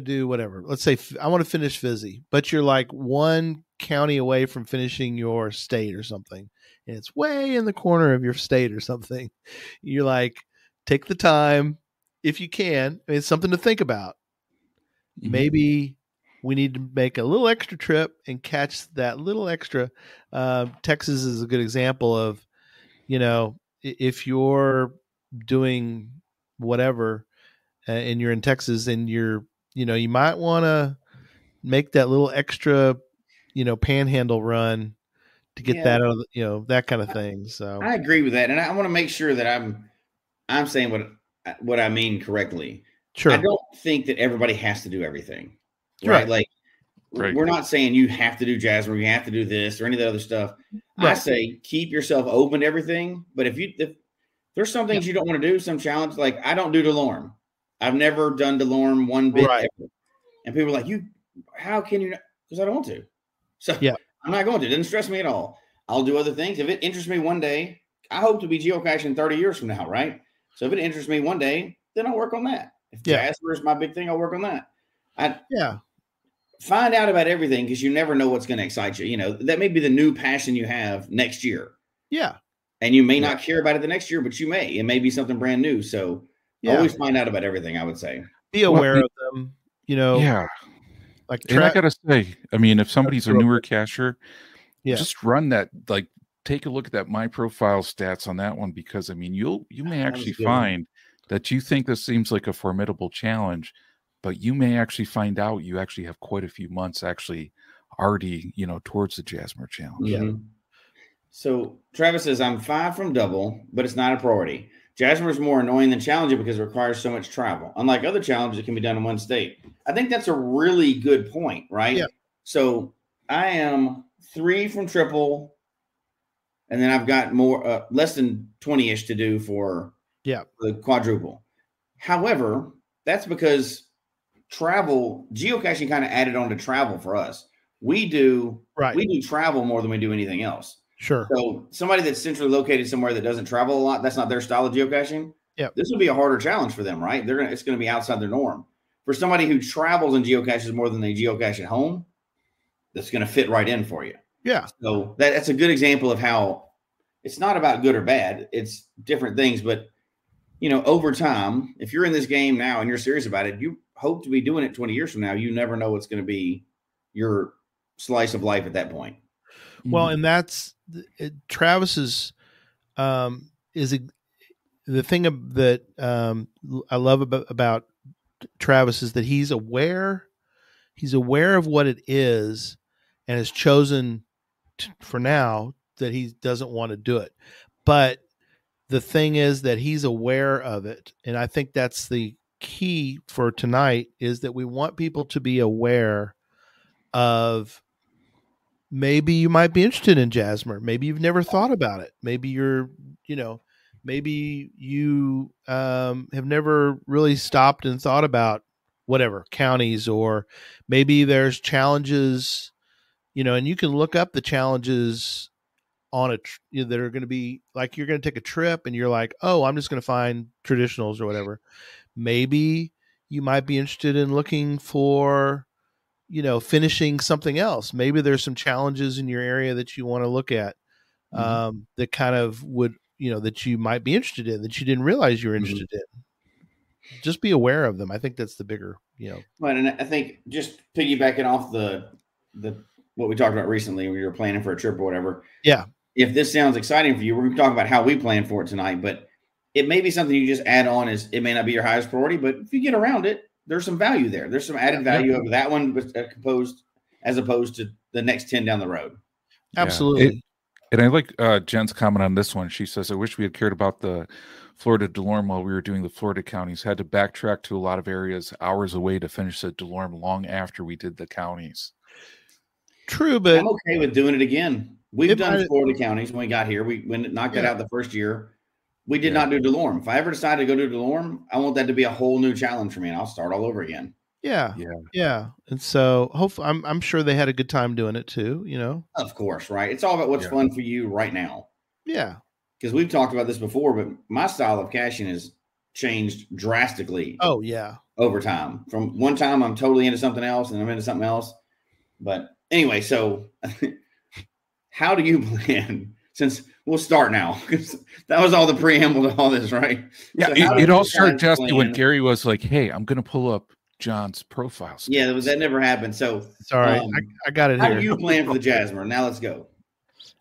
C: do whatever. Let's say I want to finish Fizzy, but you're like one county away from finishing your state or something, and it's way in the corner of your state or something. You're like, take the time if you can. I mean, it's something to think about. Mm-hmm. Maybe we need to make a little extra trip and catch that little extra. Texas is a good example of, you know, if you're doing whatever and you're in Texas and you might want to make that little extra, you know, panhandle run to get that out of, you know, that kind of thing. So
E: I agree with that. And I want to make sure that I'm saying what I mean correctly.
C: Sure.
E: I don't think that everybody has to do everything. Right. Like we're not saying you have to do Jasmer, you have to do this or any of the other stuff. Right. I say keep yourself open to everything. But if there's some things you don't want to do, some challenge, like I don't do DeLorme. I've never done DeLorme one bit ever. And people are like, how can you not? Because I don't want to. So I'm not going to. It doesn't stress me at all. I'll do other things. If it interests me one day, I hope to be geocaching 30 years from now, right? So if it interests me one day, then I'll work on that. If Jasper is my big thing, I'll work on that. Find out about everything because you never know what's going to excite you. You know, that may be the new passion you have next year.
C: Yeah.
E: And you may not care about it the next year, but you may. It may be something brand new. So always find out about everything, I would say.
C: Be aware of them, you know.
D: Yeah.
C: Like
D: and I got to say, I mean, if somebody's a newer cacher, just run that, like, take a look at that My Profile stats on that one, because, I mean, you may actually find that you think this seems like a formidable challenge, but you may actually find out you actually have quite a few months actually already, you know, towards the Jasmer challenge.
E: Yeah. So Travis says, I'm 5 from double, but it's not a priority. Jasmer is more annoying than challenging because it requires so much travel. Unlike other challenges, it can be done in one state. I think that's a really good point, right? Yeah. So I am 3 from triple, and then I've got more, less than 20-ish to do for the quadruple. However, that's because geocaching kind of added on to travel for us. We do travel more than we do anything else.
C: Sure.
E: So somebody that's centrally located somewhere that doesn't travel a lot, that's not their style of geocaching.
C: Yeah.
E: This would be a harder challenge for them, right? It's going to be outside their norm. For somebody who travels and geocaches more than they geocache at home, that's going to fit right in for you.
C: Yeah.
E: So that's a good example of how it's not about good or bad. It's different things. But, you know, over time, if you're in this game now and you're serious about it, you hope to be doing it 20 years from now. You never know what's going to be your slice of life at that point.
C: Well, and that's Travis's the thing that I love about Travis is that he's aware of what it is and has chosen for now that he doesn't want to do it. But the thing is that he's aware of it. And I think that's the key for tonight, is that we want people to be aware of maybe you might be interested in Jasmer. Maybe you've never thought about it. Maybe maybe you have never really stopped and thought about whatever counties, or maybe there's challenges, and you can look up the challenges on that are going to be like, you're going to take a trip and you're like, oh, I'm just going to find traditionals or whatever. Maybe you might be interested in looking for, finishing something else. Maybe there's some challenges in your area that you want to look at, that kind of would, that you might be interested in, that you didn't realize you were interested in. Just be aware of them. I think that's the bigger,
E: Right, and I think just piggybacking off the what we talked about recently, when you were planning for a trip or whatever.
C: Yeah.
E: If this sounds exciting for you, we're going to talk about how we plan for it tonight, but it may be something you just add on. It may not be your highest priority, but if you get around it, there's some value there. There's some added value over that one, as opposed to the next 10 down the road.
C: Absolutely.
D: And I like Jen's comment on this one. She says, I wish we had cared about the Florida DeLorme while we were doing the Florida counties. Had to backtrack to a lot of areas hours away to finish the DeLorme long after we did the counties.
C: True, but
E: I'm okay with doing it again. We've done Florida counties when we got here. We knocked that out the first year. We did not do DeLorme. If I ever decided to go to DeLorme, I want that to be a whole new challenge for me, and I'll start all over again.
C: Yeah. And so hopefully, I'm sure they had a good time doing it too,
E: Of course, right? It's all about what's fun for you right now.
C: Yeah.
E: Because we've talked about this before, but my style of caching has changed drastically.
C: Oh, yeah.
E: Over time. From one time, I'm totally into something else, and I'm into something else. But anyway, so how do you plan? Since we'll start now, because that was all the preamble to all this, right?
D: Yeah, so it all started just when Gary was like, "Hey, I'm going to pull up John's profile."
E: Yeah, that never happened. So
C: sorry, I got it
E: how
C: here.
E: How do you plan for the Jasmer? Now let's go.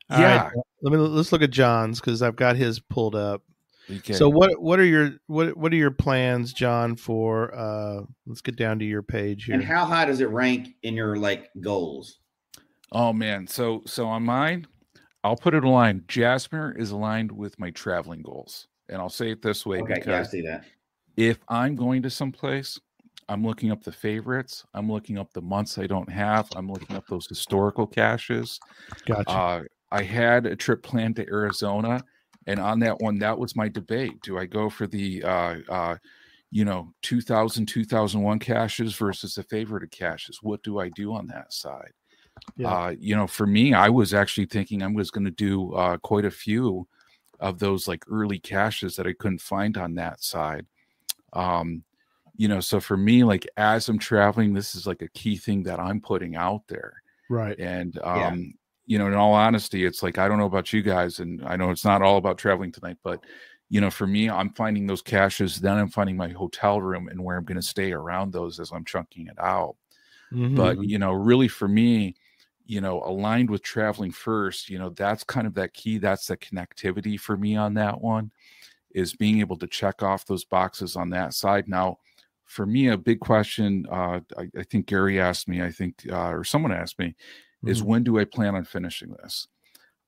C: Right, let's look at John's, because I've got his pulled up. Okay. So what are your plans, John, for let's get down to your page here.
E: And how high does it rank in your goals?
D: Oh man, so on mine, I'll put it aligned. Jasmer is aligned with my traveling goals. And I'll say it this way, because
E: I see that.
D: If I'm going to someplace, I'm looking up the favorites. I'm looking up the months I don't have. I'm looking up those historical caches.
C: Gotcha.
D: I had a trip planned to Arizona, and on that one, that was my debate. Do I go for the 2000, 2001 caches versus the favorited caches? What do I do on that side? Yeah. For me, I was actually thinking I was going to do quite a few of those early caches that I couldn't find on that side. So for me, as I'm traveling, this is a key thing that I'm putting out there.
C: Right.
D: And, in all honesty, it's I don't know about you guys, and I know it's not all about traveling tonight, but, for me, I'm finding those caches, then I'm finding my hotel room and where I'm going to stay around those as I'm chunking it out. Mm-hmm. But, really for me, aligned with traveling first, that's kind of that key. That's the connectivity for me on that one, is being able to check off those boxes on that side. Now, for me, a big question, I think Gary asked me, or someone asked me, is when do I plan on finishing this?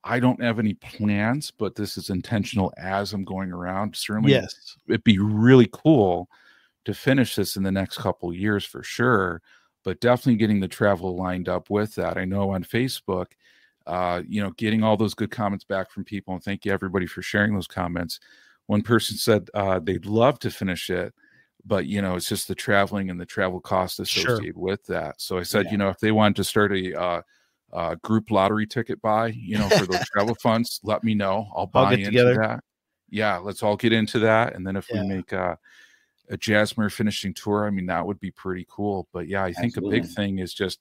D: I don't have any plans, but this is intentional as I'm going around. Certainly,
C: yes,
D: it'd be really cool to finish this in the next couple of years for sure, but definitely getting the travel lined up with that. I know on Facebook, getting all those good comments back from people, and thank you everybody for sharing those comments. One person said they'd love to finish it, but it's just the traveling and the travel cost associated with that. So I said, if they wanted to start a group lottery ticket buy, for those travel funds, let me know. I'll buy into that. Yeah, let's all get into that. And then if we make a Jasmer finishing tour, I mean, that would be pretty cool. But yeah, I think a big thing is just,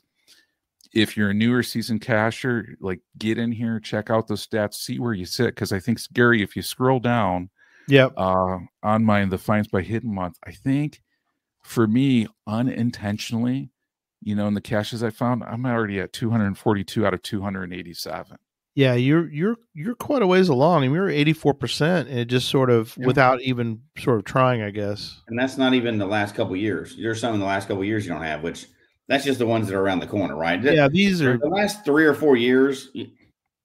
D: if you're a newer season cacher, get in here, check out those stats, see where you sit. Because I think, Gary, if you scroll down, on mine, the finds by hidden month, I think for me, unintentionally, in the caches I found, I'm already at 242 out of 287.
C: Yeah, you're quite a ways along, and we were 84%, and it just sort of without even sort of trying, I guess.
E: And that's not even the last couple of years. There's some in the last couple of years you don't have, which that's just the ones that are around the corner, right?
C: Yeah, these are
E: the last 3 or 4 years.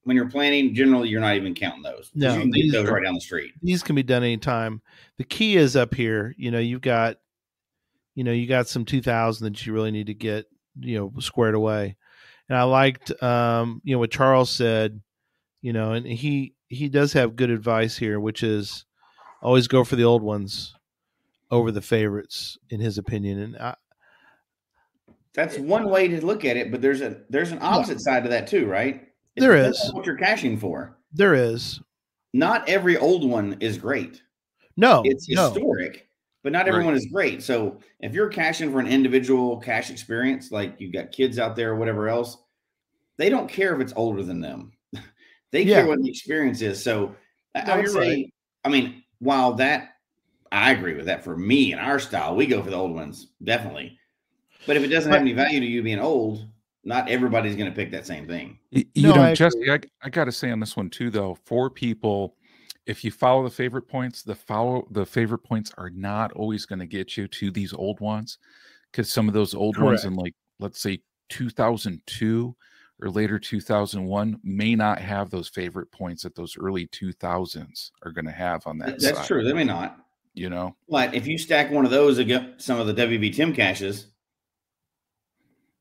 E: When you're planning, generally you're not even counting those.
C: No,
E: you can get those right down the street.
C: These can be done anytime. The key is up here. You've got, you got some 2000 that you really need to get, squared away. And I liked, what Charles said, and he does have good advice here, which is always go for the old ones over the favorites, in his opinion. And
E: that's one way to look at it, but there's an opposite side to that too, right? It
C: there
E: depends
C: is.
E: on what you're caching for.
C: There is.
E: Not every old one is great.
C: No,
E: it's historic, but not everyone is great. So if you're caching for an individual cache experience, like you've got kids out there or whatever else, they don't care if it's older than them. They care what the experience is. So I would say, I mean, while that, I agree with that. For me and our style, we go for the old ones, definitely. But if it doesn't have any value to you being old, not everybody's going to pick that same thing.
D: Jesse, I got to say on this one too, though, for people, if you follow the favorite points, the favorite points are not always going to get you to these old ones, because some of those old ones in, like, let's say 2002 or later 2001 may not have those favorite points that those early 2000s are going to have on that.
E: That's
D: side.
E: True. They may not. But if you stack one of those against some of the WB Tim caches,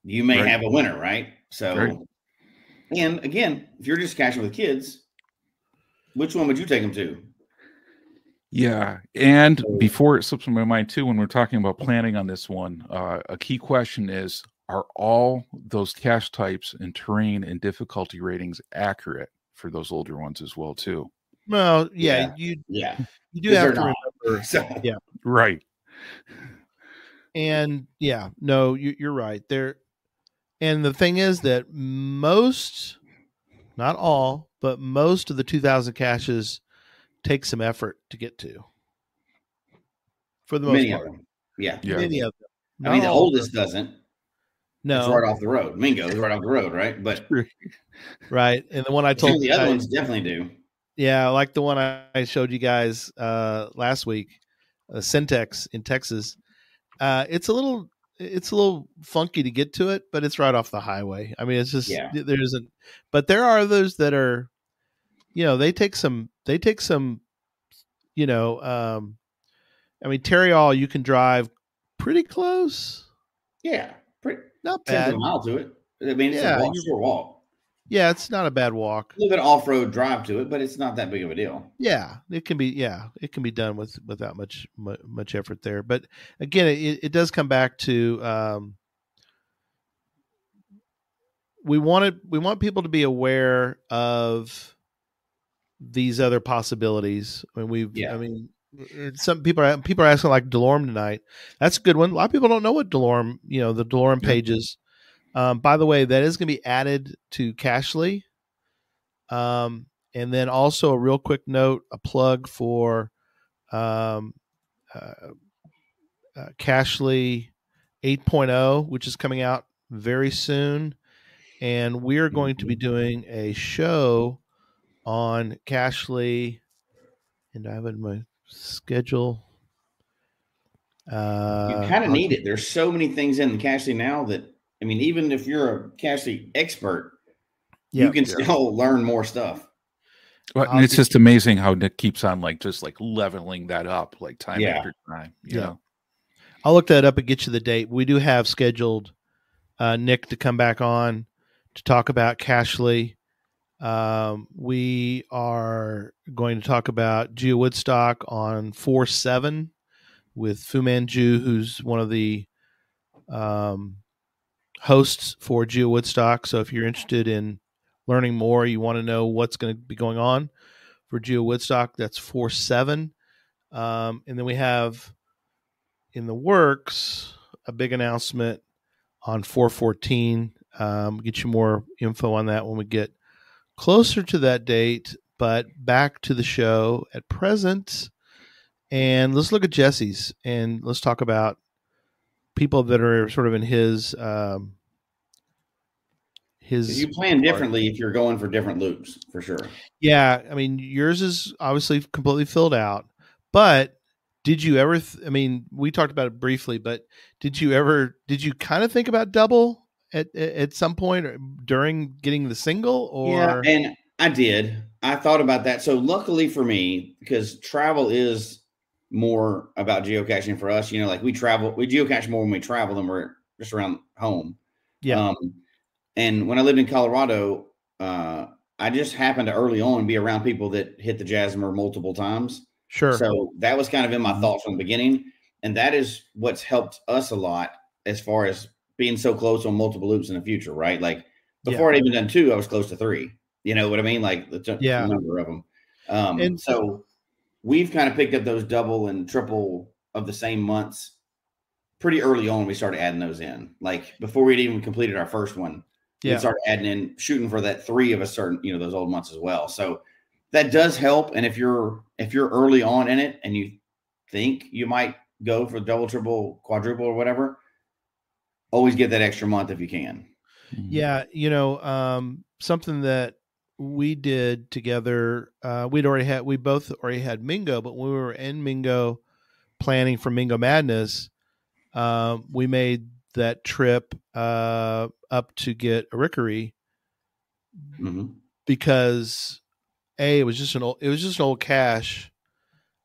E: you may have a winner, right? So, and again, if you're just caching with kids, which one would you take them to?
D: Yeah. And before it slips in my mind too, when we're talking about planning on this one, a key question is, are all those cache types and terrain and difficulty ratings accurate for those older ones as well too?
C: Well, you do have to remember.
E: So.
C: Yeah.
D: Right.
C: And you're right there. And the thing is that most, not all, but most of the 2000 caches take some effort to get to. For the most part.
E: Of them. Yeah.
C: Many of them.
E: Not I mean, the oldest doesn't.
C: No.
E: It's right off the road. Mingo is right off the road, right? But
C: right. And the one I told
E: the other ones definitely do.
C: Yeah, like the one I showed you guys last week, Syntex in Texas. It's a little funky to get to it, but it's right off the highway. I mean, it's just there isn't. But there are others that are, they take some. I mean, Terryall, you can drive pretty close.
E: Yeah,
C: not bad.
E: 10 mile to it. I mean, it's a short walk.
C: Yeah, it's not a bad walk.
E: A little bit of off-road drive to it, but it's not that big of a deal.
C: Yeah, it can be. Yeah, it can be done without much effort there. But again, it does come back to we want people to be aware of these other possibilities. I mean, some people are asking like Delorme tonight. That's a good one. A lot of people don't know what Delorme, the Delorme pages. By the way, that is going to be added to Cachely. And then also a real quick note, a plug for Cachely 8.0, which is coming out very soon. And we are going to be doing a show on Cachely. And I have it in my schedule.
E: You kind of need it. There's so many things in the Cachely now that, I mean, even if you're a Cachely expert, you can still learn more stuff.
D: Well, and it's just amazing how Nick keeps on just leveling that up, like time after time. You know?
C: I'll look that up and get you the date. We do have scheduled Nick to come back on to talk about Cachely. We are going to talk about Geo Woodstock on 4/7 with Fu Manchu, who's one of the hosts for Geo Woodstock. So if you're interested in learning more, you want to know what's going to be going on for Geo Woodstock, that's 4/7. And then we have in the works a big announcement on 4/14. Get you more info on that when we get closer to that date. But back to the show at present, and let's look at Jesse's, and let's talk about people that are sort of in his.
E: You plan differently if you're going for different loops, for sure.
C: Yeah, I mean, yours is obviously completely filled out, but did you ever? I mean, we talked about it briefly, but did you kind of think about double at some point during getting the single? Or
E: yeah, and I did. I thought about that. So luckily for me, because travel is more about geocaching for us. Like we geocache more when we travel than we're just around home.
C: Yeah.
E: And when I lived in Colorado, I just happened to early on be around people that hit the Jasmer multiple times.
C: Sure.
E: So that was kind of in my thoughts from the beginning. And that is what's helped us a lot as far as being so close on multiple loops in the future, right? Like before I'd even done 2, I was close to 3. You know what I mean? Like the number of them. And so we've kind of picked up those double and triple of the same months pretty early on. We started adding those in, like before we'd even completed our first one. We started adding in, shooting for that 3 of a certain, those old months as well. So that does help. And if you're early on in it and you think you might go for double, triple, quadruple, or whatever, always get that extra month if you can.
C: Yeah, something that we did together. We both already had Mingo, but when we were in Mingo planning for Mingo Madness, we made that trip up to get a Rickery because it was just an old cache.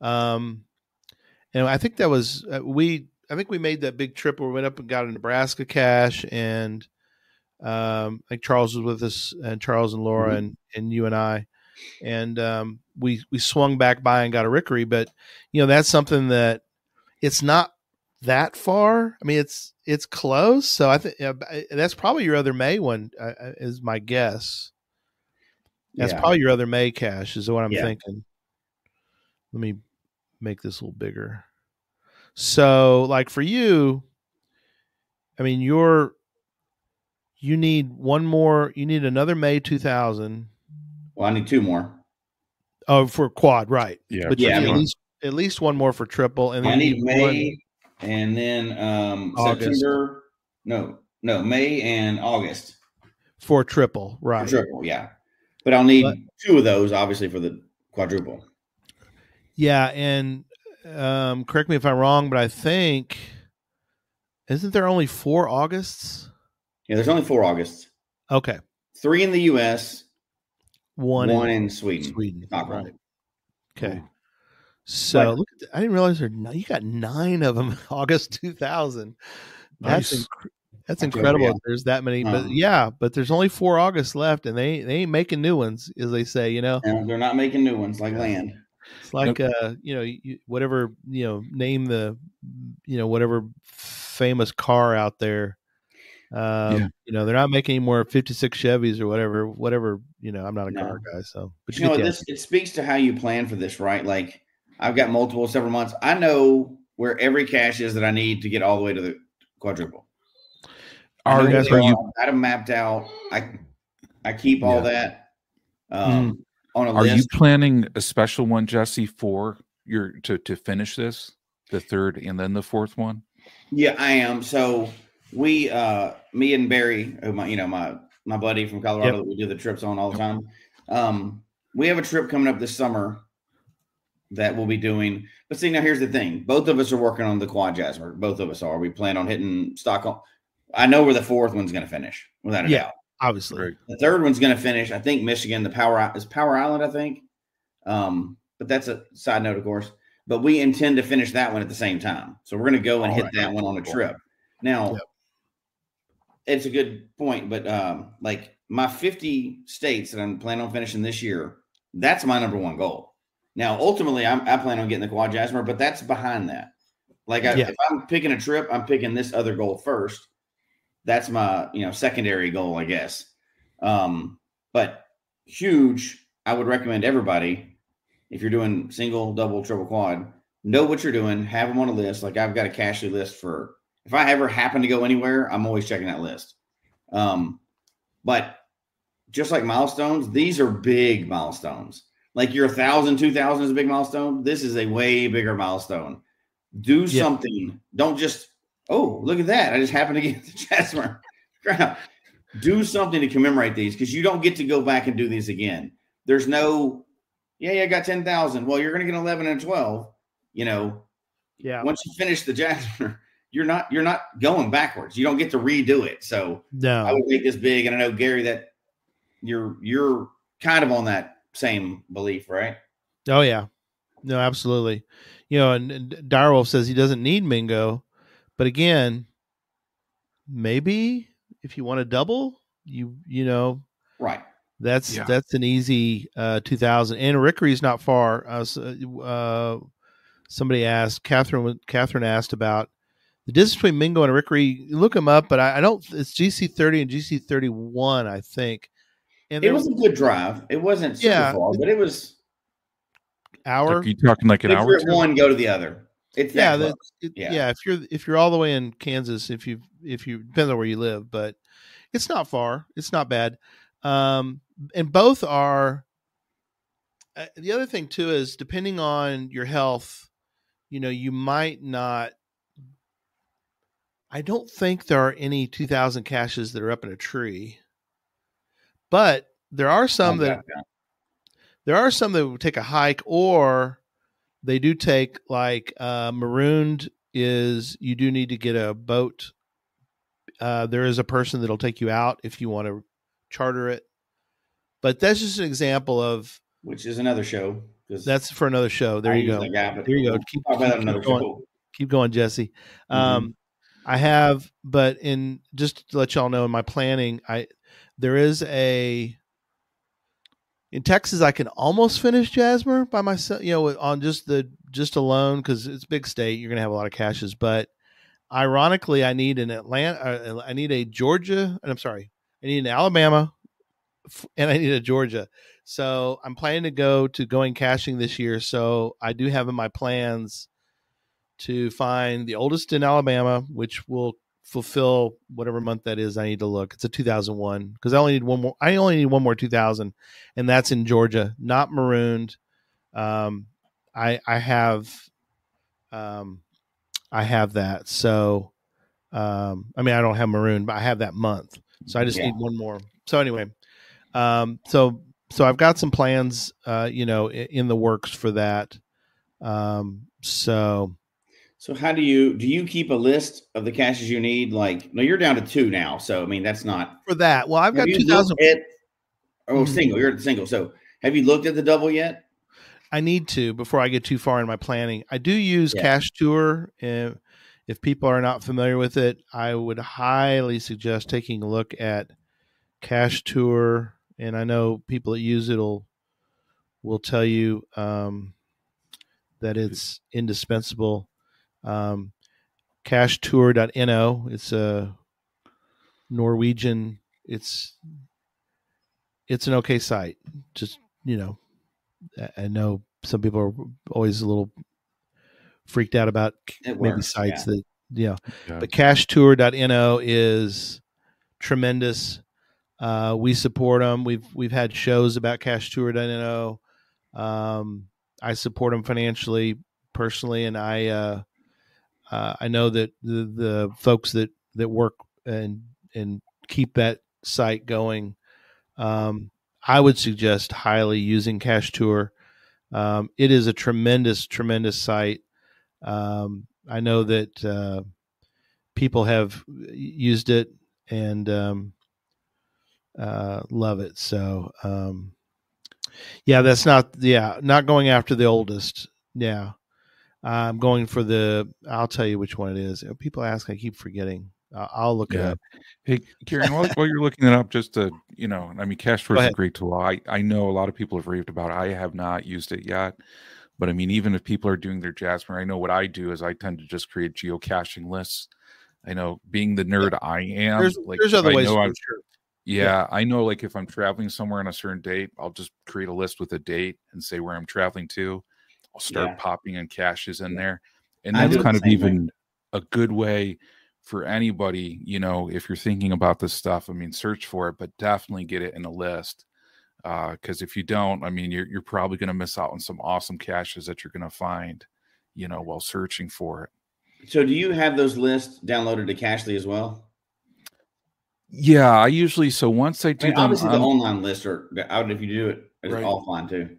C: And I think that was we made that big trip where we went up and got a Nebraska cache, and I think Charles was with us, and Charles and Laura and you and I, and we swung back by and got a Rickery. But that's something that it's not that far. I mean, it's close. So I think that's probably your other May one, is my guess. That's probably your other May cache, is what I'm thinking. Let me make this a little bigger. So, like for you, I mean, you need one more. You need another May 2000.
E: Well, I need 2 more.
C: Oh, for quad, right?
D: Yeah,
C: but at least one more for triple, and then
E: I need May, and then September. No, May and August
C: for triple, right?
E: For triple, yeah. But I'll need 2 of those, obviously, for the quadruple.
C: Yeah, and correct me if I'm wrong, but I think isn't there only 4 Augusts?
E: Yeah, there's only 4 Augusts.
C: Okay,
E: 3 in the U.S.,
C: 1
E: in Sweden.
C: Right. Okay. Ooh. So look, I didn't realize you got 9 of them. August 2000.
D: Nice.
C: That's incredible. Yeah. There's that many, but there's only 4 Augusts left, and they ain't making new ones, as they say.
E: And they're not making new ones like land.
C: It's like whatever name the whatever famous car out there. They're not making any more 56 Chevys or whatever. I'm not a car guy, so but
E: it speaks to how you plan for this, right? Like I've got several months. I know where every cache is that I need to get all the way to the quadruple. I got them mapped out. I keep all that on a list.
D: Are you planning a special one, Jesse, for to finish this, the 3rd and then the 4th one?
E: Yeah, I am. So we, me and Barry, my buddy from Colorado that we do the trips on all the time. We have a trip coming up this summer that we'll be doing. But see, now here's the thing. Both of us are working on the quad Jasmer. Both of us are. We plan on hitting Stockholm. I know where the 4th one's going to finish, without a doubt.
C: Obviously.
D: Right.
E: The 3rd one's going to finish, I think, Michigan. The Power Island, I think. But that's a side note, of course. But we intend to finish that one at the same time. So we're going to go and hit that one on a trip. Now, it's a good point. But like my 50 states that I'm planning on finishing this year, that's my number 1 goal. Now, ultimately, I plan on getting the quad Jasmer, but that's behind that. Like if I'm picking a trip, I'm picking this other goal first. That's my, secondary goal, I guess. But huge, I would recommend everybody, if you're doing single, double, triple, quad, know what you're doing, have them on a list. Like I've got a cache list for, if I ever happen to go anywhere, I'm always checking that list. But just like milestones, these are big milestones. Like your 1,000, 2,000 is a big milestone. This is a way bigger milestone. Do something. Don't just, oh, look at that. I just happened to get the Jasmer. Do something to commemorate these, because you don't get to go back and do these again. There's no, I got 10,000. Well, you're going to get 11 and 12. Once you finish the Jasmer, you're not going backwards. You don't get to redo it. So
C: no.
E: I would make this big. And I know, Gary, that you're kind of on that same belief, right?
C: Oh, yeah. No, absolutely. And Direwolf says he doesn't need Mingo. But again, maybe if you want to double you know,
E: right.
C: That's an easy 2000. And Rickery's not far. Somebody asked, Catherine asked about the distance between Mingo and Rickery. Look them up, but I don't. It's GC30 and GC31, I think. And
E: it was a good drive. It wasn't super far, but it was
C: hour.
D: Like, you talking like an hour?
E: If you're at one, go to the other. It's that close.
C: If you're all the way in Kansas, if you depends on where you live, but it's not far. It's not bad. And both are. The other thing too is depending on your health, you might not. I don't think there are any 2000 caches that are up in a tree, but there are some that will take a hike, or they do take like Marooned is you do need to get a boat. There is a person that'll take you out if you want to charter it, but that's just an example of
E: which is another show.
C: That's for another show. There you go. There you go. Keep going, Jesse. I have, but just to let y'all know, in my planning, there is in Texas, I can almost finish Jasmer by myself, on just alone, because it's a big state. You're going to have a lot of caches, but ironically, I need an Atlanta, I need a Georgia, and I need an Alabama, and I need a Georgia. So I'm planning to go to going caching this year. So I do have in my plans to find the oldest in Alabama, which will fulfill whatever month that is. I need to look. It's a 2001 because I only need one more. I only need one more 2000, and that's in Georgia, not Marooned. I have that. So, I don't have Marooned, but I have that month. So I just need one more. So anyway, so I've got some plans, in the works for that.
E: So how do you keep a list of the caches you need? Like, no, you're down to 2 now. So, that's not
C: for that. Well, I've got 2000.
E: Single. You're at the single. So have you looked at the double yet?
C: I need to before I get too far in my planning. I do use Cache Tour. If people are not familiar with it, I would highly suggest taking a look at Cache Tour. And I know people that use it will tell you that it's indispensable. Cachetour.no. It's a Norwegian. It's an okay site. Just, I know some people are always a little freaked out about maybe sites that, but cachetour.no is tremendous. We support them. We've had shows about cachetour.no. I support them financially, personally, and I know that the folks that work and keep that site going, I would suggest highly using Cache Tour. It is a tremendous, tremendous site. I know that people have used it and love it. So, that's not going after the oldest. Yeah. I'm going for I'll tell you which one it is. People ask, I keep forgetting. I'll look it up.
D: Hey, Kieran, while you're looking it up, just to, Cache Tour is a great tool. I know a lot of people have raved about it. I have not used it yet. But even if people are doing their Jasmer, I know what I do is I tend to just create geocaching lists. I know, being the nerd I am,
C: there's other ways for sure.
D: Yeah, I know, like, if I'm traveling somewhere on a certain date, I'll just create a list with a date and say where I'm traveling to. I'll start popping in caches in there. And that's kind of even a good way for anybody, if you're thinking about this stuff. Search for it, but definitely get it in a list. Because if you don't, you're probably going to miss out on some awesome caches that you're going to find, while searching for it.
E: So do you have those lists downloaded to Cachely as well?
D: Yeah, I usually, so once I do them,
E: obviously the online list, or out if you do it offline too.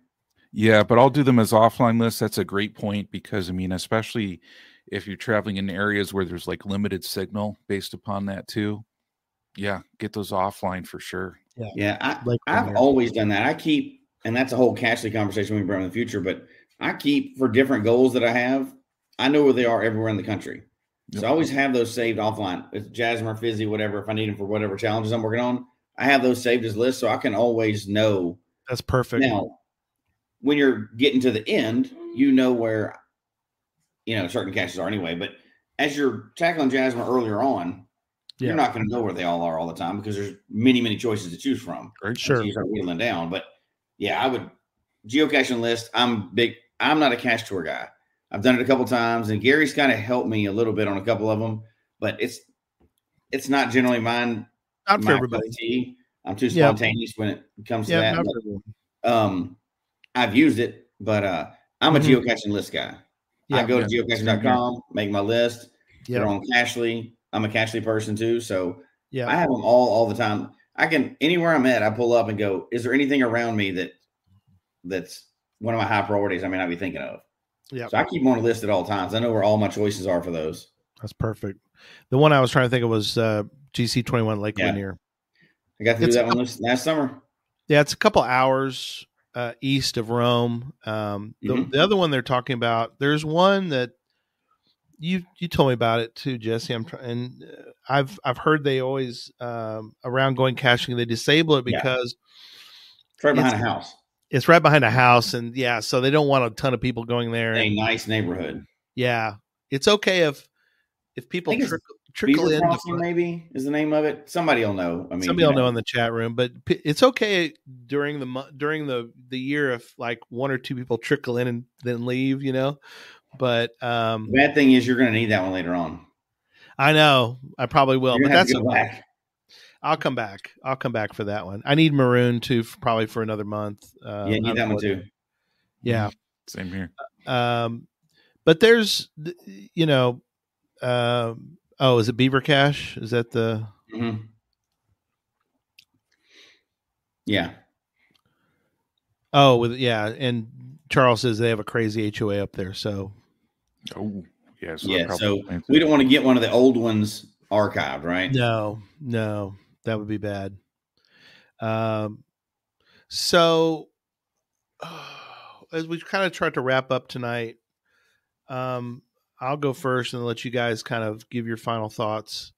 D: Yeah, but I'll do them as offline lists. That's a great point because, especially if you're traveling in areas where there's like limited signal based upon that too. Yeah, get those offline for sure.
E: Yeah, I've always done that. I keep, and that's a whole Cachely conversation we can bring in the future, but I keep for different goals that I have. I know where they are everywhere in the country. Yep. So I always have those saved offline. It's Jasmer, Fizzy, whatever. If I need them for whatever challenges I'm working on, I have those saved as lists, so I can always know.
C: That's perfect.
E: Now, when you're getting to the end, you know where, certain caches are anyway. But as you're tackling Jasmer earlier on, you're not going to know where they all are all the time because there's many, many choices to choose from.
C: Sure.
E: You start whittling down. But yeah, I would geocaching list. I'm not a cache tour guy. I've done it a couple times, and Gary's kind of helped me a little bit on a couple of them, but it's not generally mine.
C: Not for everybody.
E: I'm too spontaneous when it comes to that. But, I've used it, but I'm a geocaching list guy. I go to geocaching.com, make my list. They're on Cachely. I'm a Cachely person too, so I have them all the time. I can anywhere I'm at, I pull up and go, is there anything around me that's one of my high priorities I may not be thinking of? Yeah. So I keep them on a list at all times. I know where all my choices are for those.
C: That's perfect. The one I was trying to think of was GC21 Lake Lanier.
E: I got to do that one last summer.
C: Yeah, it's a couple hours east of Rome. The other one they're talking about, there's one that you told me about it too, Jesse. I've heard they always around going caching, they disable it because
E: it's right behind a house.
C: It's right behind a house, and so they don't want a ton of people going there.
E: A nice neighborhood.
C: Yeah, it's okay if people trickle in.
E: Crossing maybe is the name of it. Somebody will know. I mean,
C: somebody will know in the chat room, but it's okay during the year if like one or two people trickle in and then leave. But the
E: bad thing is you're going to need that one later on.
C: I know. I probably will, but that's okay. I'll come back. I'll come back for that one. I need maroon too, probably for another month.
E: I need that one too.
C: Yeah,
D: same here.
C: But there's, is it Beaver Cache? Is that the?
E: Mm-hmm. Yeah.
C: Oh, and Charles says they have a crazy HOA up there. So.
D: Oh, yeah.
E: So we don't want to get one of the old ones archived, right?
C: No, that would be bad. So as we kind of try to wrap up tonight, I'll go first and let you guys kind of give your final thoughts.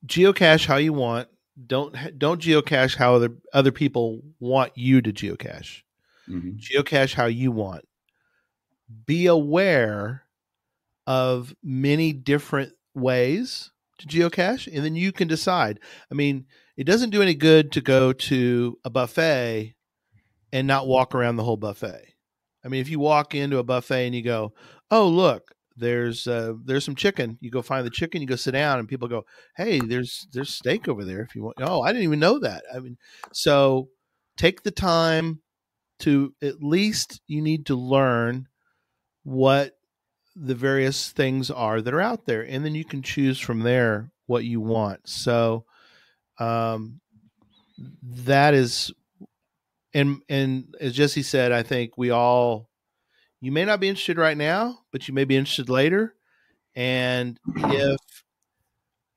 C: Geocache how you want. Don't geocache how other people want you to geocache. Mm-hmm. Geocache how you want. Be aware of many different ways to geocache, and then you can decide. I mean, it doesn't do any good to go to a buffet and not walk around the whole buffet. I mean, if you walk into a buffet and you go, oh, look, there's some chicken. You go find the chicken, you go sit down, and people go, hey, there's steak over there if you want. Oh, I didn't even know that. I mean, so take the time to at least you need to learn what the various things are that are out there, and then you can choose from there what you want. So that is, and as Jesse said, I think you may not be interested right now, but you may be interested later. And if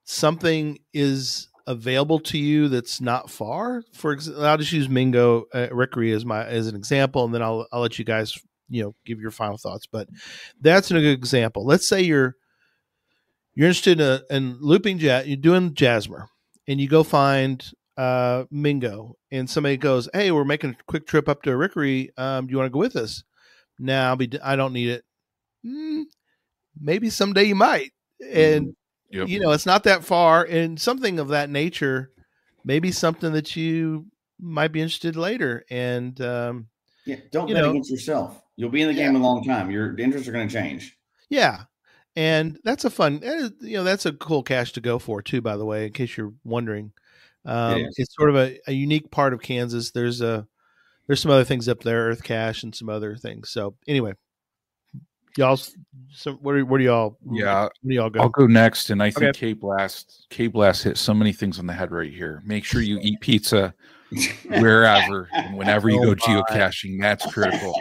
C: something is available to you that's not far, for example, I'll just use Mingo Rickery as an example, and then I'll let you guys give your final thoughts. But that's a good example. Let's say you're interested in looping you're doing Jasmer, and you go find Mingo, and somebody goes, hey, we're making a quick trip up to Rickery. Do you want to go with us? No, I don't need it. Maybe someday you might. And, it's not that far, and something of that nature, maybe something that you might be interested later. And,
E: don't bet against yourself. You'll be in the game a long time. The interests are going to change.
C: Yeah. And that's that's a cool cache to go for too, by the way, in case you're wondering. It's sort of a unique part of Kansas. There's some other things up there, Earth Cache and some other things. So anyway, y'all, where do y'all?
D: Yeah,
C: where do y'all go?
D: I'll go next, and I think K Blast hit so many things on the head right here. Make sure you eat pizza wherever and whenever you go geocaching. That's critical.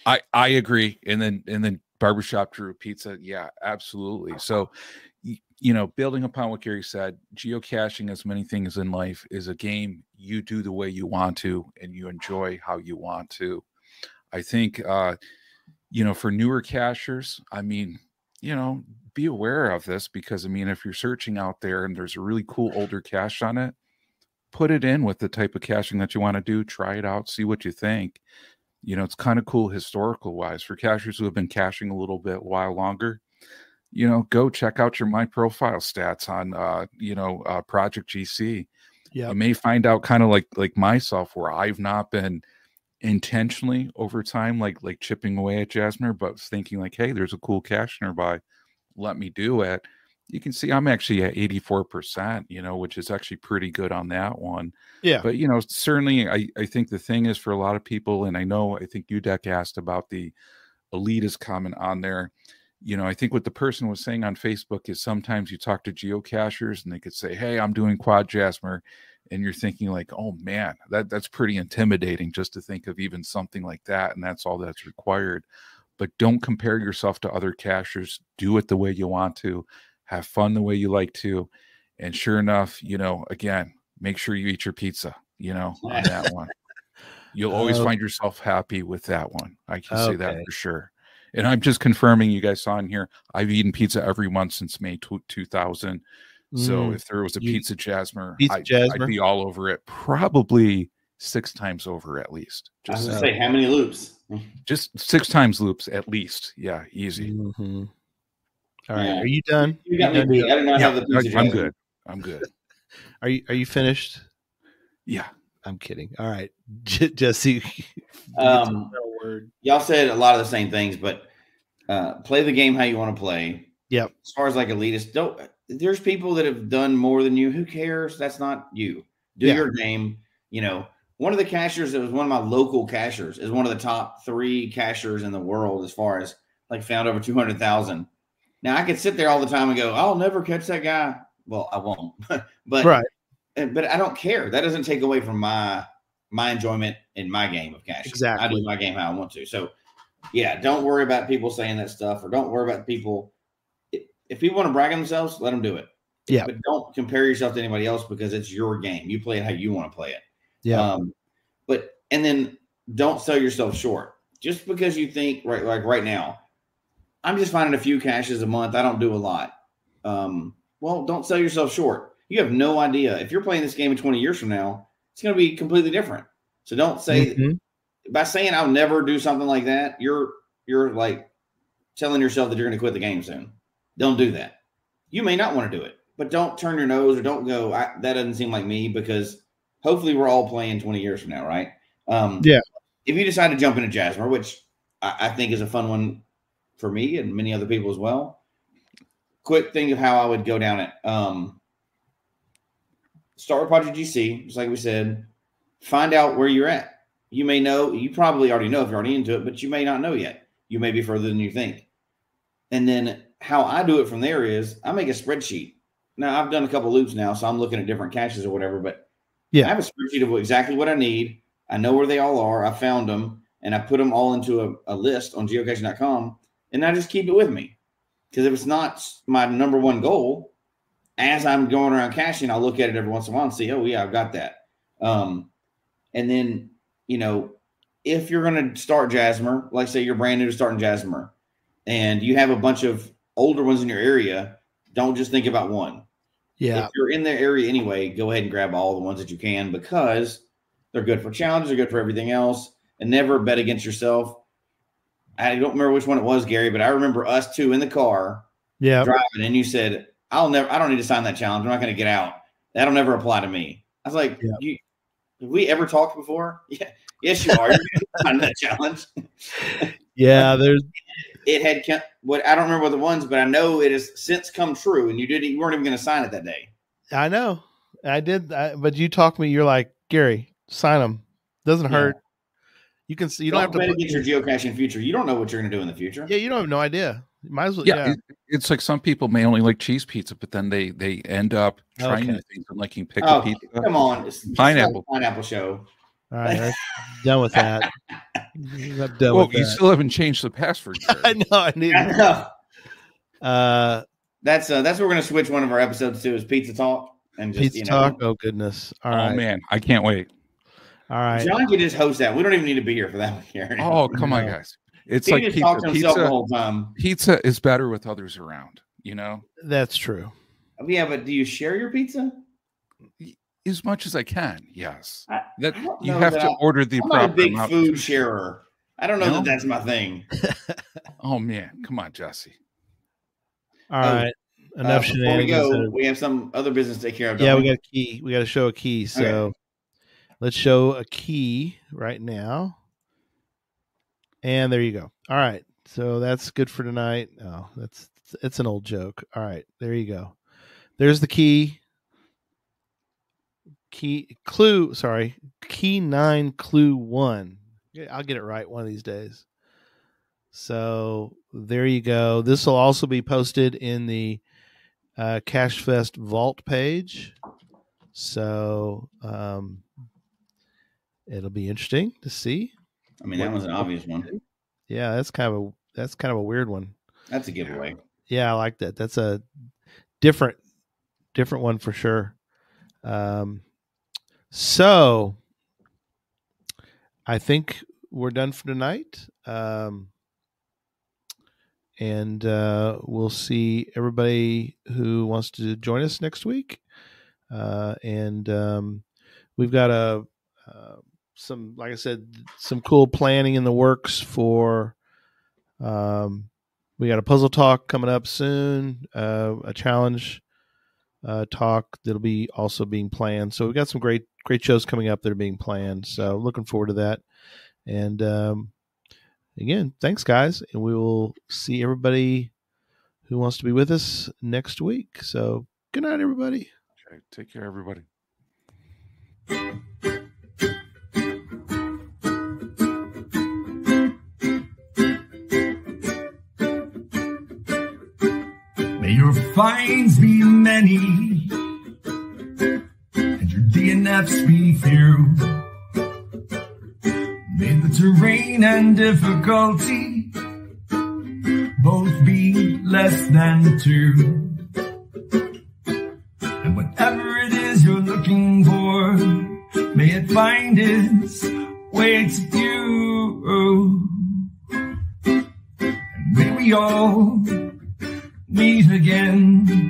D: I agree. And then Barbershop Drew pizza. Yeah, absolutely. So, building upon what Gary said, geocaching, as many things in life, is a game you do the way you want to, and you enjoy how you want to. I think, for newer cachers, I mean, you know, be aware of this, because I mean, if you're searching out there and there's a really cool older cache on it, put it in with the type of caching that you want to do. Try it out, see what you think. You know, it's kind of cool historical wise for cachers who have been caching a little bit while longer. You know, go check out your My Profile stats on, Project GC.
C: Yeah,
D: you may find out, kind of like myself, where I've not been intentionally over time, like chipping away at Jasmer, but thinking like, hey, there's a cool cache nearby, let me do it. You can see I'm actually at 84%, you know, which is actually pretty good on that one.
C: yeah,
D: But, you know, certainly I think the thing is, for a lot of people, and I think UDEC asked about the elitist comment on there. You know, I think what the person was saying on Facebook is, sometimes you talk to geocachers and they could say, hey, I'm doing quad Jasmer. And you're thinking like, oh man, that's pretty intimidating just to think of even something like that. And that's all that's required. But don't compare yourself to other cachers. Do it the way you want to. Have fun the way you like to. And sure enough, you know, again, make sure you eat your pizza, you know, on that one. You'll always find yourself happy with that one. I can say that for sure. And I'm just confirming, you guys saw in here, I've eaten pizza every month since May 2000. So if there was a pizza Jasmer, I'd be all over it, probably 6 times over at least.
E: I was going to say, how many loops?
D: Just 6 times loops at least. Yeah, easy.
C: Mm-hmm. All right, are you done?
E: You got me beat. I don't know how the pizza
D: I'm good. I'm good.
C: Are you finished?
D: Yeah.
C: I'm kidding. All right, Jesse.
E: Y'all said a lot of the same things, but play the game how you want to play.
C: Yep.
E: As far as like elitist, there's people that have done more than you. Who cares? That's not you. Do your game. You know, one of the cachers that was one of my local cachers is one of the top 3 cachers in the world as far as like found over 200,000. Now I could sit there all the time and go, I'll never catch that guy. Well, I won't, but I don't care. That doesn't take away from my enjoyment in my game of caching.
C: Exactly.
E: I do my game how I want to. So yeah, don't worry about people saying that stuff, or don't worry about people. If people want to brag on themselves, let them do it.
C: Yeah.
E: But don't compare yourself to anybody else, because it's your game. You play it how you want to play it.
C: Yeah.
E: And then don't sell yourself short. Just because you think right now, I'm just finding a few caches a month. I don't do a lot. Well, don't sell yourself short. You have no idea. If you're playing this game in 20 years from now, it's going to be completely different. So don't say by saying I'll never do something like that, you're like telling yourself that you're going to quit the game soon. Don't do that. You may not want to do it, but don't turn your nose or don't go, that doesn't seem like me, because hopefully we're all playing 20 years from now, right? If you decide to jump into Jasmer, which I think is a fun one for me and many other people as well, quick thing of how I would go down it. Start with Project GC, just like we said. Find out where you're at. You may know, you probably already know if you're already into it, but you may not know yet. You may be further than you think. And then how I do it from there is I make a spreadsheet. Now, I've done a couple loops now, so I'm looking at different caches or whatever, but I have a spreadsheet of exactly what I need. I know where they all are. I found them, and I put them all into a list on geocache.com, and I just keep it with me. Because if it's not my number one goal, as I'm going around caching, I'll look at it every once in a while and see, oh, yeah, I've got that. And then, you know, if you're going to start Jasmer, like say you're brand new to starting Jasmer, and you have a bunch of older ones in your area, don't just think about one.
C: Yeah.
E: If you're in their area anyway, go ahead and grab all the ones that you can, because they're good for challenges, they're good for everything else, and never bet against yourself. I don't remember which one it was, Gary, but I remember us two in the car driving, and you said, I don't need to sign that challenge. I'm not going to get out. That'll never apply to me. I was like, have we ever talked before? Yeah. Yes, you are. You're going to sign that challenge.
C: Yeah,
E: it had what I don't remember what the ones, but I know it has since come true, and you weren't even going to sign it that day.
C: I know. I did, but you talked to me. You're like, Gary, sign them. Doesn't hurt. You can see. You don't have to
E: get your geocaching future. You don't know what you're going to do in the future.
C: Yeah, you don't have no idea. You might as well.
D: Yeah, it's like some people may only like cheese pizza, but then they end up trying new things and liking pickle pizza.
E: Come on, it's
D: pineapple
E: show.
C: All right, I'm done with that. I'm done with that.
D: You still haven't changed the password.
C: I know. I need.
E: That's what we're going to switch one of our episodes to is Pizza Talk and just
C: Pizza Talk. Oh goodness! All right,
D: man, I can't wait.
C: All right,
E: John can just host that. We don't even need to be here for that one here.
D: Oh, come on, guys. It's
E: he
D: like
E: just
D: pizza.
E: talked to himself the whole time.
D: Pizza is better with others around, you know?
C: That's true.
E: Yeah, but do you share your pizza?
D: As much as I can, yes.
E: I
D: you have to order the
E: I'm
D: proper
E: not a big
D: amount.
E: food sharer. I don't know that that's my thing.
D: Oh man, come on, Jesse.
C: All right. Enough
E: before we
C: shenanigans.
E: go, we have some other business to take care of.
C: Yeah, we got a key. We got to show a key. So
E: Okay.
C: let's show a key right now. And there you go. All right. So that's good for tonight. Oh, it's an old joke. All right. There you go. There's the key. Key 9 clue 1. I'll get it right one of these days. So there you go. This will also be posted in the Cache Fest Vault page. So it'll be interesting to see.
E: I mean, that was an obvious one.
C: Yeah, that's kind of a weird one.
E: That's a giveaway.
C: Yeah, I like that. That's a different one for sure. So I think we're done for tonight. And we'll see everybody who wants to join us next week. And we've got some, like I said, some cool planning in the works for. We got a puzzle talk coming up soon, a challenge talk that'll be also being planned. So we've got some great shows coming up that are being planned. So looking forward to that. And again, thanks, guys. And we will see everybody who wants to be with us next week. So good night, everybody.
D: Okay, take care, everybody.
F: May your finds be many and your DNFs be few. May the terrain and difficulty both be less than 2. And whatever it is you're looking for, may it find its way to you. And may we all meet again.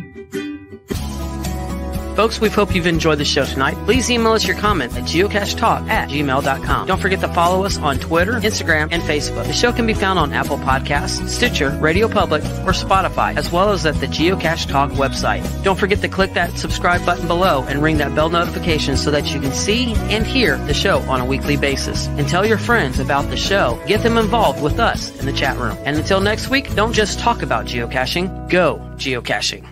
A: Folks, we hope you've enjoyed the show tonight. Please email us your comment at geocachetalk@gmail.com. Don't forget to follow us on Twitter, Instagram, and Facebook. The show can be found on Apple Podcasts, Stitcher, Radio Public, or Spotify, as well as at the Geocache Talk website. Don't forget to click that subscribe button below and ring that bell notification so that you can see and hear the show on a weekly basis. And tell your friends about the show. Get them involved with us in the chat room. And until next week, don't just talk about geocaching, go geocaching.